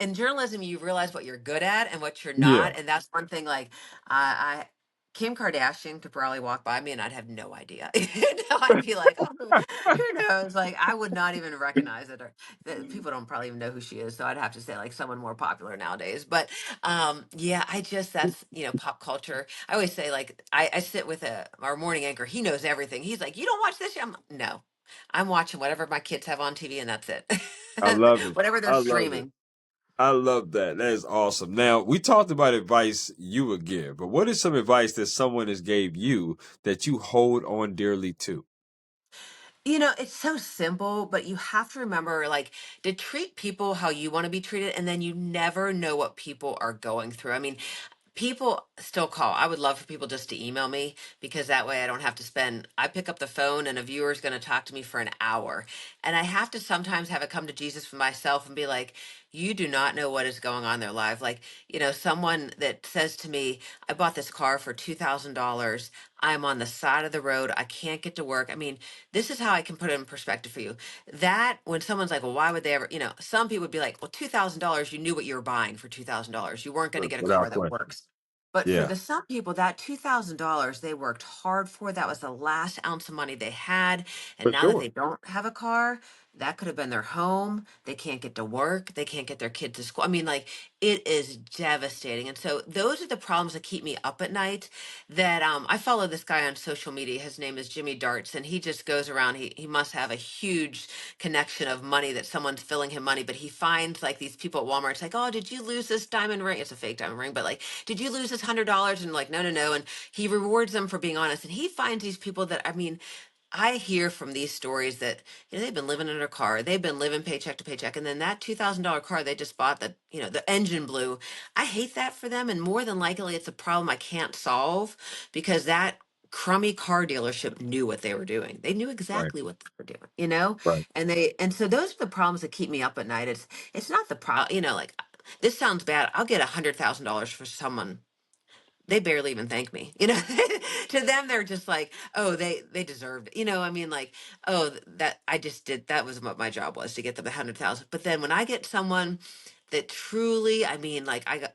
In journalism, you realize what you're good at and what you're Yeah. not. And that's one thing, like I Kim Kardashian could probably walk by me and I'd have no idea. I'd be like, oh, who knows? Like, I would not even recognize it. Or people don't probably even know who she is. So I'd have to say like someone more popular nowadays. But yeah, that's, pop culture. I always say like, I sit with our morning anchor. He knows everything. He's like, you don't watch this? I'm like, no, I'm watching whatever my kids have on TV and that's it. I love it. Whatever they're I love it. streaming. I love that. That is awesome. Now, we talked about advice you would give, but what is some advice that someone has gave you that you hold on dearly to? It's so simple, but you have to remember, like, to treat people how you want to be treated, and then you never know what people are going through. I mean, people still call. I would love for people just to email me, because that way I don't have to I pick up the phone and a viewer is going to talk to me for an hour. And I have to sometimes have it come to Jesus for myself and be like, you do not know what is going on in their life. Like, someone that says to me, I bought this car for $2,000. I'm on the side of the road. I can't get to work. I mean, this is how I can put it in perspective for you. That when someone's like, well, why would they ever, some people would be like, well, $2,000, you knew what you were buying for $2,000. You weren't going to get a car Without that question. works. But for Yeah, the some people, that $2,000 they worked hard for, that was the last ounce of money they had. And for now that sure. they don't have a car, that could have been their home. They can't get to work. They can't get their kid to school. I mean, like, it is devastating. And so those are the problems that keep me up at night. That I follow this guy on social media. His name is Jimmy Darts, and he just goes around. He must have a huge connection of money that someone's filling him money, but he finds like these people at Walmart. It's like, oh, did you lose this diamond ring? It's a fake diamond ring, but like, did you lose this $100? And like, no, no, no. And he rewards them for being honest. And he finds these people that, I mean, I hear from these stories that they've been living in a car, they've been living paycheck to paycheck, and then that $2,000 car they just bought, that the engine blew. I hate that for them, and more than likely, it's a problem I can't solve because that crummy car dealership knew what they were doing. They knew Right, exactly what they were doing, right. and so those are the problems that keep me up at night. It's not the problem, like this sounds bad. I'll get $100,000 for someone, they barely even thank me, to them they're just like, oh, they deserved it, I mean, like, oh, that I just did, that was what my job was, to get them 100,000. But then when I get someone that truly, I mean, like, I got,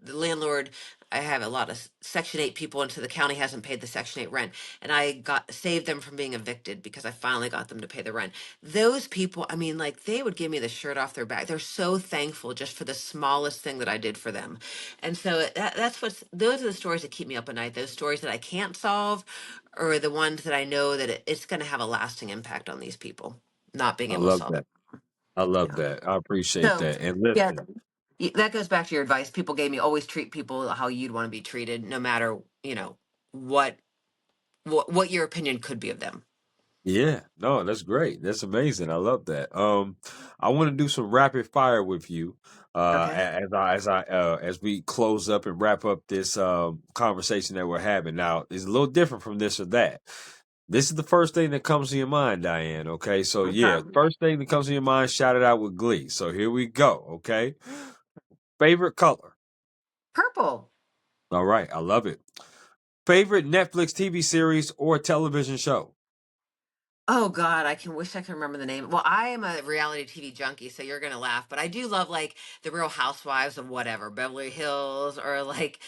the landlord, I have a lot of Section 8 people, and so the county hasn't paid the Section 8 rent, and I got saved them from being evicted because I finally got them to pay the rent. Those people, I mean, like, they would give me the shirt off their back. They're so thankful just for the smallest thing that I did for them. And so those are the stories that keep me up at night. Those stories that I can't solve, or the ones that I know that it's going to have a lasting impact on these people, not being I able to love solve that. it. I love Yeah. that. I appreciate So that. And yeah, listen, that goes back to your advice. People gave me, always treat people how you'd want to be treated, no matter what what your opinion could be of them. yeah, no, that's great. That's amazing. I love that. I want to do some rapid fire with you, Okay. as we close up and wrap up this conversation that we're having. Now, it's a little different from this or that. This is the first thing that comes to your mind, Diane. Okay, so yeah, Okay. first thing that comes to your mind, shout it out with glee. So here we go. Okay, favorite color. Purple. All right, I love it. Favorite Netflix TV series or television show. Oh God, I can wish I could remember the name. Well, I am a reality TV junkie, so you're gonna laugh, but I do love like the Real Housewives of whatever, Beverly Hills, or like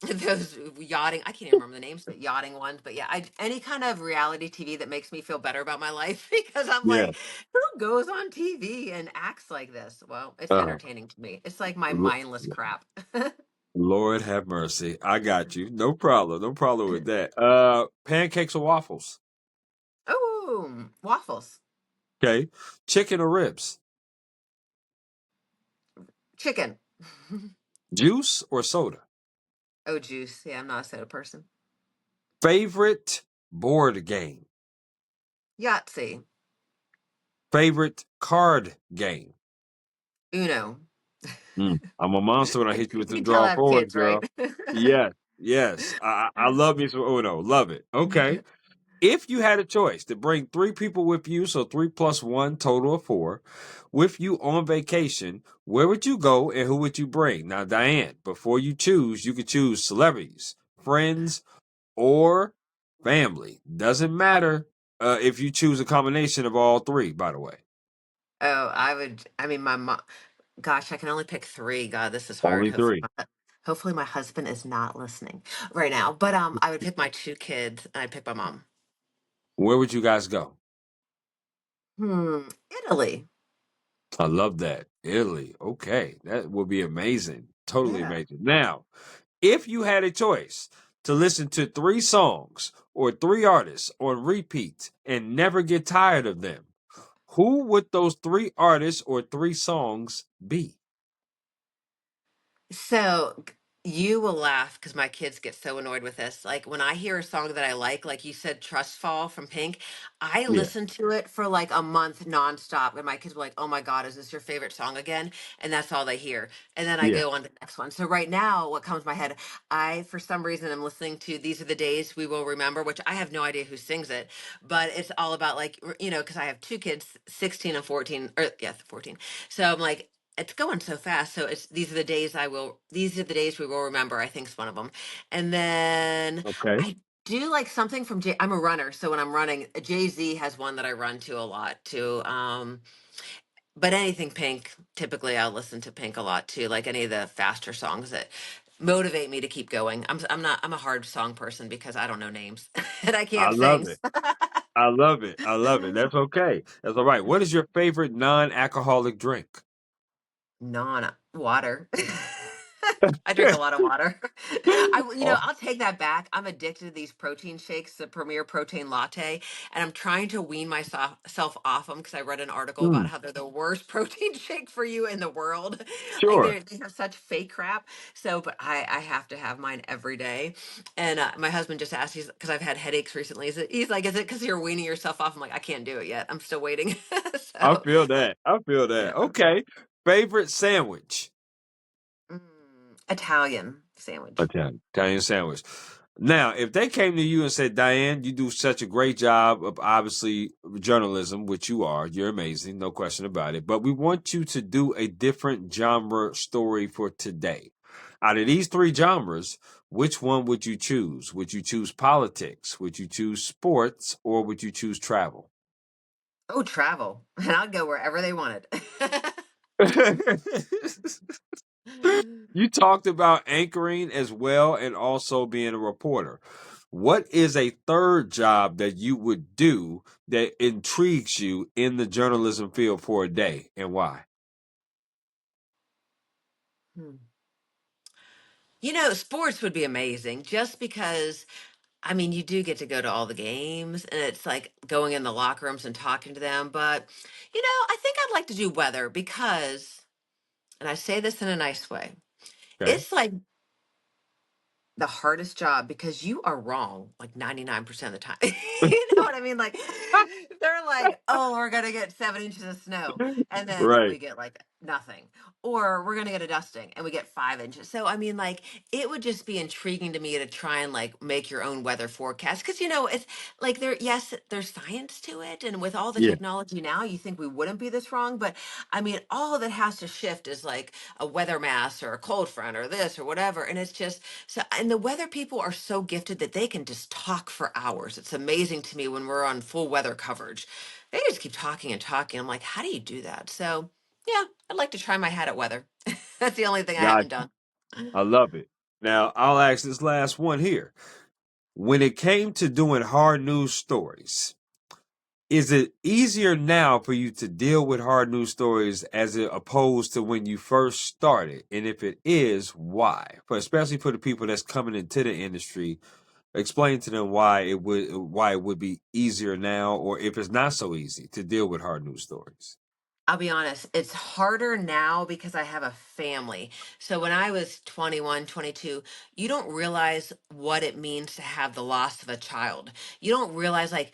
those yachting. I can't even remember the names, but yachting ones. But yeah, any kind of reality TV that makes me feel better about my life because I'm Yeah. like, who goes on TV and acts like this? Well, it's Uh, entertaining to me. It's like my Lo- mindless crap. Lord have mercy. I got you. No problem. No problem with that. Pancakes or waffles. Oh, waffles, Okay. Chicken or ribs. chicken. Juice or soda. Oh, juice. Yeah, I'm not a soda person. Favorite board game. Yahtzee. Favorite card game. Uno. I'm a monster when I hit you with You the can tell draw I have fours, kids, right? girl. Yes, yes. I love me some Uno. Love it. Okay. If you had a choice to bring three people with you, so three plus one, total of four, with you on vacation, where would you go and who would you bring? Now, Diane, before you choose, you could choose celebrities, friends, or family. Doesn't matter if you choose a combination of all three, by the way. Oh, I mean, my mom, gosh, I can only pick three. God, this is hard. Only three. Hopefully my husband is not listening right now. But I would pick my two kids and I'd pick my mom. Where would you guys go? Italy. I love that. Italy. Okay. That would be amazing. Totally Yeah. amazing. Now, if you had a choice to listen to three songs or three artists on repeat and never get tired of them, who would those three artists or three songs be? So you will laugh because my kids get so annoyed with this. Like when I hear a song that I like you said, Trust Fall from Pink, I Yeah. listen to it for like a month nonstop. And my kids were like, oh my God, is this your favorite song again? And that's all they hear. And then I Yeah. go on to the next one. So right now, what comes to my head, for some reason, I'm listening to These Are the Days We Will Remember, which I have no idea who sings it, but it's all about like, because I have two kids, 16 and 14, or yeah, 14. So I'm like, it's going so fast. So it's these are the days we will remember, I think is one of them. And then Okay. I do like something from I'm a runner, so when I'm running, Jay-Z has one that I run to a lot too. But anything Pink, typically I'll listen to Pink a lot too, like any of the faster songs that motivate me to keep going. I'm a hard song person because I don't know names and I I can't love sing. it. I love it. I love it. That's okay. That's all right. What is your favorite non-alcoholic drink? Non water. I drink a lot of water. Oh, I'll take that back. I'm addicted to these protein shakes, the Premier Protein Latte, and I'm trying to wean myself self off them because I read an article about mm, how they're the worst protein shake for you in the world. Like sure. they have such fake crap. So, but I have to have mine every day. And my husband just asked, he's because I've had headaches recently. He's like, is it because you're weaning yourself off? I'm like, I can't do it yet. I'm still waiting. I So, feel that. I feel that. yeah. Okay. Favorite sandwich? Italian sandwich. Italian sandwich. Now, if they came to you and said, Diane, you do such a great job of obviously journalism, which you are, you're amazing, no question about it. But we want you to do a different genre story for today. Out of these three genres, which one would you choose? Would you choose politics? Would you choose sports? Or would you choose travel? Oh, travel. And I'd go wherever they wanted. You talked about anchoring as well and also being a reporter. What is a third job that you would do that intrigues you in the journalism field for a day and why? Hmm. Sports would be amazing just because, I mean, you do get to go to all the games and it's like going in the locker rooms and talking to them. But, I think I'd like to do weather because, and I say this in a nice way, Okay. it's like the hardest job because you are wrong like 99% of the time. You know what I mean? Like they're like, "Oh, we're going to get 7 inches of snow." And then Right. we get like nothing. Or we're going to get a dusting and we get 5 inches. So I mean like it would just be intriguing to me to try and like make your own weather forecast cuz it's like there's science to it and with all the Yeah. technology now you think we wouldn't be this wrong, but I mean all that has to shift is like a weather mass or a cold front or this or whatever and it's just so, and the weather people are so gifted that they can just talk for hours. It's amazing to me when we're on full weather coverage. They just keep talking and talking. I'm like, how do you do that? So, yeah, I'd like to try my hat at weather. That's the only thing I Got haven't done. I love it. Now, I'll ask this last one here. When it came to doing hard news stories, is it easier now for you to deal with hard news stories as it opposed to when you first started? And if it is, why? For especially for the people that's coming into the industry, explain to them why it would be easier now, or if it's not so easy to deal with hard news stories. I'll be honest, it's harder now because I have a family. So when I was 21, 22, you don't realize what it means to have the loss of a child. You don't realize like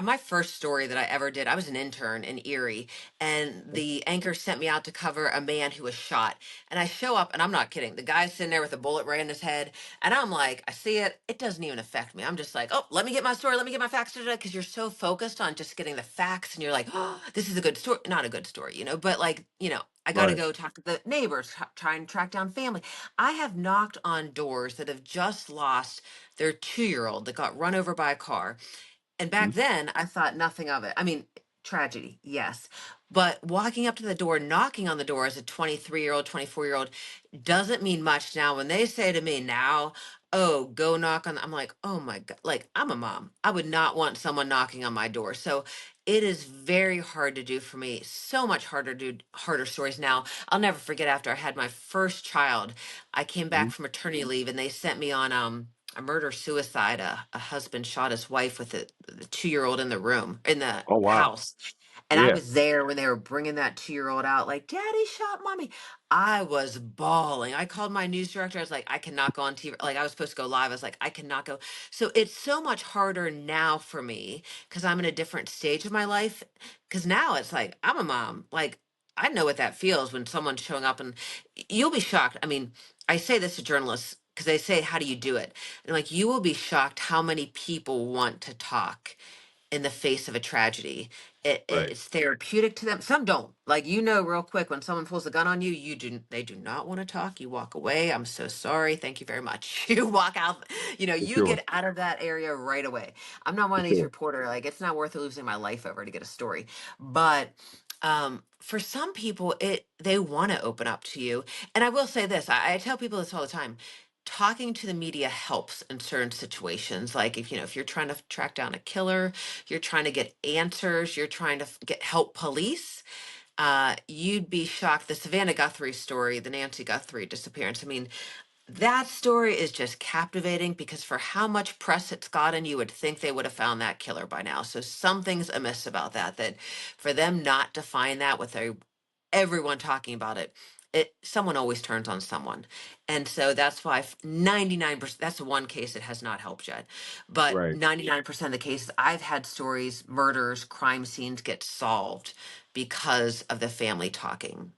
my first story that I ever did, I was an intern in Erie and the anchor sent me out to cover a man who was shot. And I show up and I'm not kidding. The guy's sitting there with a bullet right in his head. And I'm like, I see it. It doesn't even affect me. I'm just like, oh, let me get my story. Let me get my facts today. Because you're so focused on just getting the facts and you're like, oh, this is a good story. Not a good story, but like, I got to Right. go talk to the neighbors, try and track down family. I have knocked on doors that have just lost their 2-year-old that got run over by a car. And back then, I thought nothing of it. I mean, tragedy, yes. But walking up to the door, knocking on the door as a 23-year-old, 24-year-old doesn't mean much now. When they say to me now, oh, go knock on, I'm like, oh my God, like I'm a mom. I would not want someone knocking on my door. So it is very hard to do for me. So much harder to do harder stories now. I'll never forget after I had my first child, I came back Mhm. from maternity leave and they sent me on a murder suicide. A husband shot his wife with the 2-year-old in the room in the Oh wow. house. And I Yeah. was there when they were bringing that 2-year-old out, like, Daddy shot mommy. I was bawling. I called my news director. I was like, I cannot go on TV. Like, I was supposed to go live. I was like, I cannot go. So it's so much harder now for me because I'm in a different stage of my life. Because now it's like, I'm a mom. Like, I know what that feels when someone's showing up and you'll be shocked. I mean, I say this to journalists because they say, how do you do it? And like, you will be shocked how many people want to talk in the face of a tragedy. Right. It's therapeutic to them. Some don't. Like, you know, real quick, when someone pulls a gun on you, they do not want to talk. You walk away. I'm so sorry. Thank you very much. You walk out, For you sure. get out of that area right away. I'm not one For of these sure. reporter, like, it's not worth losing my life over to get a story. But for some people, they want to open up to you. And I will say this, I tell people this all the time. Talking to the media helps in certain situations. Like, if you're trying to track down a killer, you're trying to get answers, you're trying to get help police. You'd be shocked. The Savannah Guthrie story, the Nancy Guthrie disappearance. I mean, that story is just captivating because for how much press it's gotten, you would think they would have found that killer by now. So something's amiss about that. That for them not to find that with everyone talking about it, someone always turns on someone, and so that's why 99%. That's the one case that has not helped yet, but Right. 99% of the cases I've had stories, murders, crime scenes get solved because of the family talking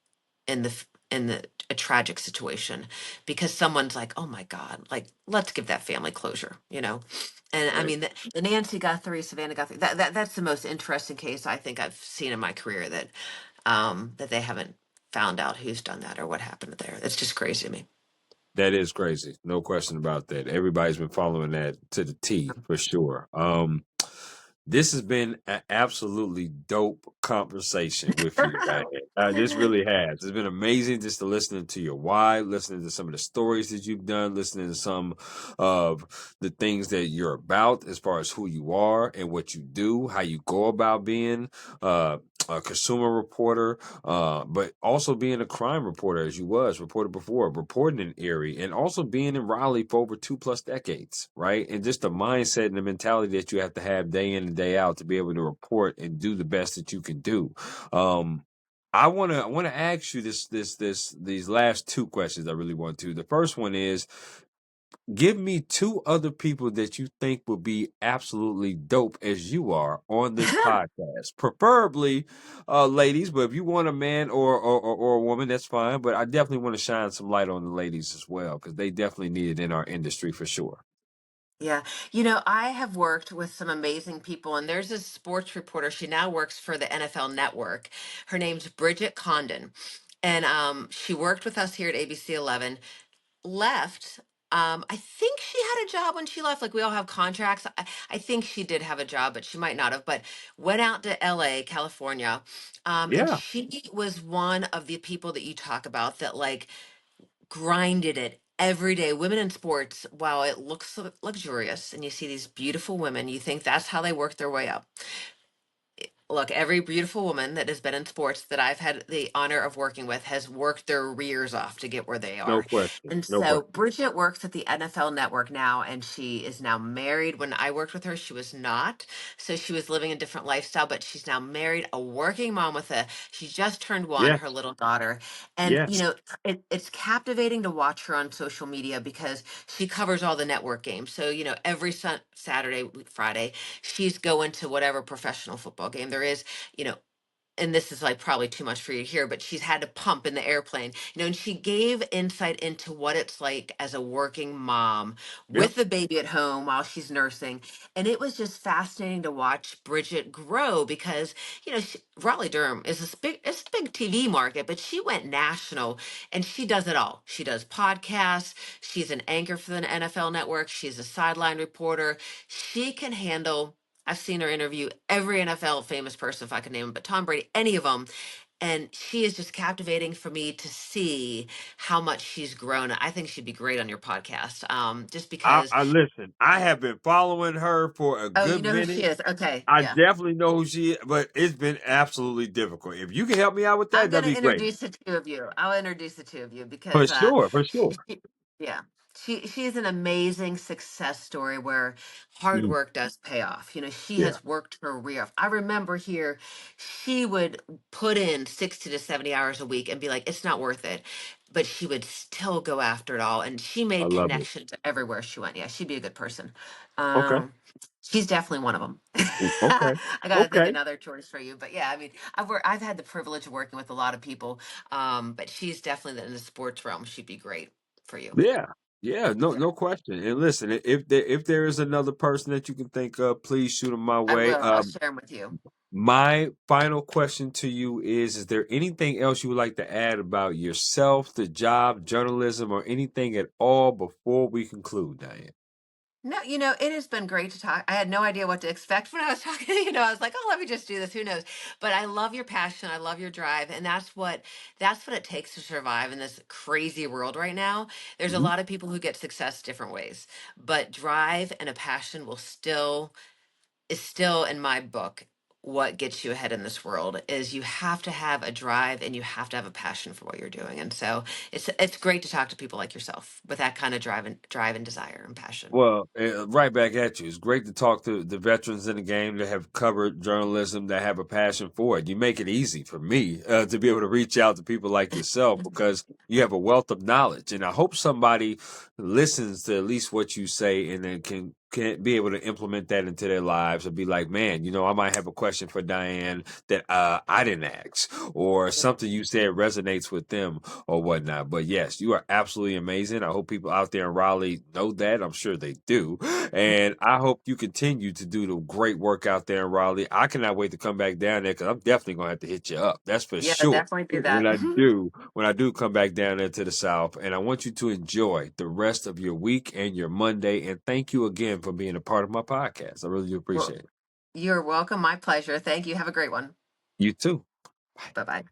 in the a tragic situation, because someone's like, oh my God, like, let's give that family closure. And I Right. mean, the Nancy Guthrie, Savannah Guthrie, that's the most interesting case I think I've seen in my career, that they haven't found out who's done that or what happened there. It's just crazy to me. That is crazy. No question about that. Everybody's been following that to the T for sure. This has been an absolutely dope conversation with you, Diane. This really has. It's been amazing just to listening to your why, listening to some of the stories that you've done, listening to some of the things that you're about as far as who you are and what you do, how you go about being uh, a consumer reporter, but also being a crime reporter as you was reported before, reporting in Erie, and also being in Raleigh for over 2+ decades, right? And just the mindset and the mentality that you have to have day in and day out to be able to report and do the best that you can do. Um, I wanna ask you these last two questions. I really want to. The first one is, give me two other people that you think would be absolutely dope as you are on this podcast. Preferably ladies, but if you want a man or a woman, that's fine. But I definitely want to shine some light on the ladies as well, because they definitely need it in our industry for sure. Yeah. I have worked with some amazing people, and there's this sports reporter. She now works for the NFL Network. Her name's Bridget Condon. And she worked with us here at ABC11, left. I think she had a job when she left. Like, we all have contracts. I think she did have a job, but she might not have. But went out to LA, California. And Yeah, she was one of the people that you talk about that, like, grinded it every day. Women in sports, while it looks luxurious and you see these beautiful women, you think that's how they work their way up. Look, every beautiful woman that has been in sports that I've had the honor of working with has worked their rears off to get where they no are. question. And No so question. Bridget works at the NFL Network now, and she is now married. When I worked with her, she was not. So she was living a different lifestyle, but she's now married, a working mom with she just turned one, Yes, her little daughter. And, yes. it's captivating to watch her on social media because she covers all the network games. So, every Saturday, Friday, she's going to whatever professional football game there is, you know, and this is like probably too much for you to hear, but she's had to pump in the airplane, and she gave insight into what it's like as a working mom Yep. with the baby at home while she's nursing. And it was just fascinating to watch Bridget grow because, Raleigh Durham is it's a big TV market, but she went national, and she does it all. She does podcasts. She's an anchor for the NFL Network. She's a sideline reporter. She can handle, I've seen her interview every NFL famous person, if I could name them, but Tom Brady, any of them. And she is just captivating for me to see how much she's grown. I think she'd be great on your podcast. Just because, I listen. I have been following her for a oh, you good know who she minute. is. Okay. I Yeah. definitely know who she is, but it's been absolutely difficult. If you can help me out with I'm that, that'd going to be great. introduce the two of you. I'll introduce the two of you For because, sure, for sure. she, yeah, she's an amazing success story where hard Mm, work does pay off. She yeah, has worked her rear off. I remember here, she would put in 60 to 70 hours a week and be like, it's not worth it. But she would still go after it all. And she I made love it. connections everywhere she went. Yeah, she'd be a good person. Okay. She's definitely one of them. Okay. I got to think Okay. another choice for you. But yeah, I mean, I've had the privilege of working with a lot of people, but she's definitely in the sports realm. She'd be great for you. Yeah. Yeah, no, So no question. And listen, if there is another person that you can think of, please shoot them my I way. will. I'll share them with you. My final question to you is there anything else you would like to add about yourself, the job, journalism, or anything at all before we conclude, Diane? No, it has been great to talk. I had no idea what to expect when I was talking. I was like, "Oh, let me just do this. Who knows?" But I love your passion. I love your drive, and that's what it takes to survive in this crazy world right now. There's a Mhm. lot of people who get success different ways, but drive and a passion will still is still in my book what gets you ahead in this world is you have to have a drive and you have to have a passion for what you're doing. And so it's great to talk to people like yourself with that kind of drive and desire and passion. Well, right back at you. It's great to talk to the veterans in the game that have covered journalism, that have a passion for it. You make it easy for me to be able to reach out to people like yourself because you have a wealth of knowledge. And I hope somebody listens to at least what you say and then can be able to implement that into their lives and be like, man, I might have a question for Diane that I didn't ask, or something you said resonates with them or whatnot. But yes, you are absolutely amazing. I hope people out there in Raleigh know that. I'm sure they do. And I hope you continue to do the great work out there in Raleigh. I cannot wait to come back down there because I'm definitely gonna have to hit you up. That's for Yeah, sure. definitely do When that. I do come back down there to the South. And I want you to enjoy the rest of your week and your Monday. And thank you again for being a part of my podcast. I really do Well, appreciate it. you're welcome. My pleasure. Thank you. Have a great one. You too. Bye bye.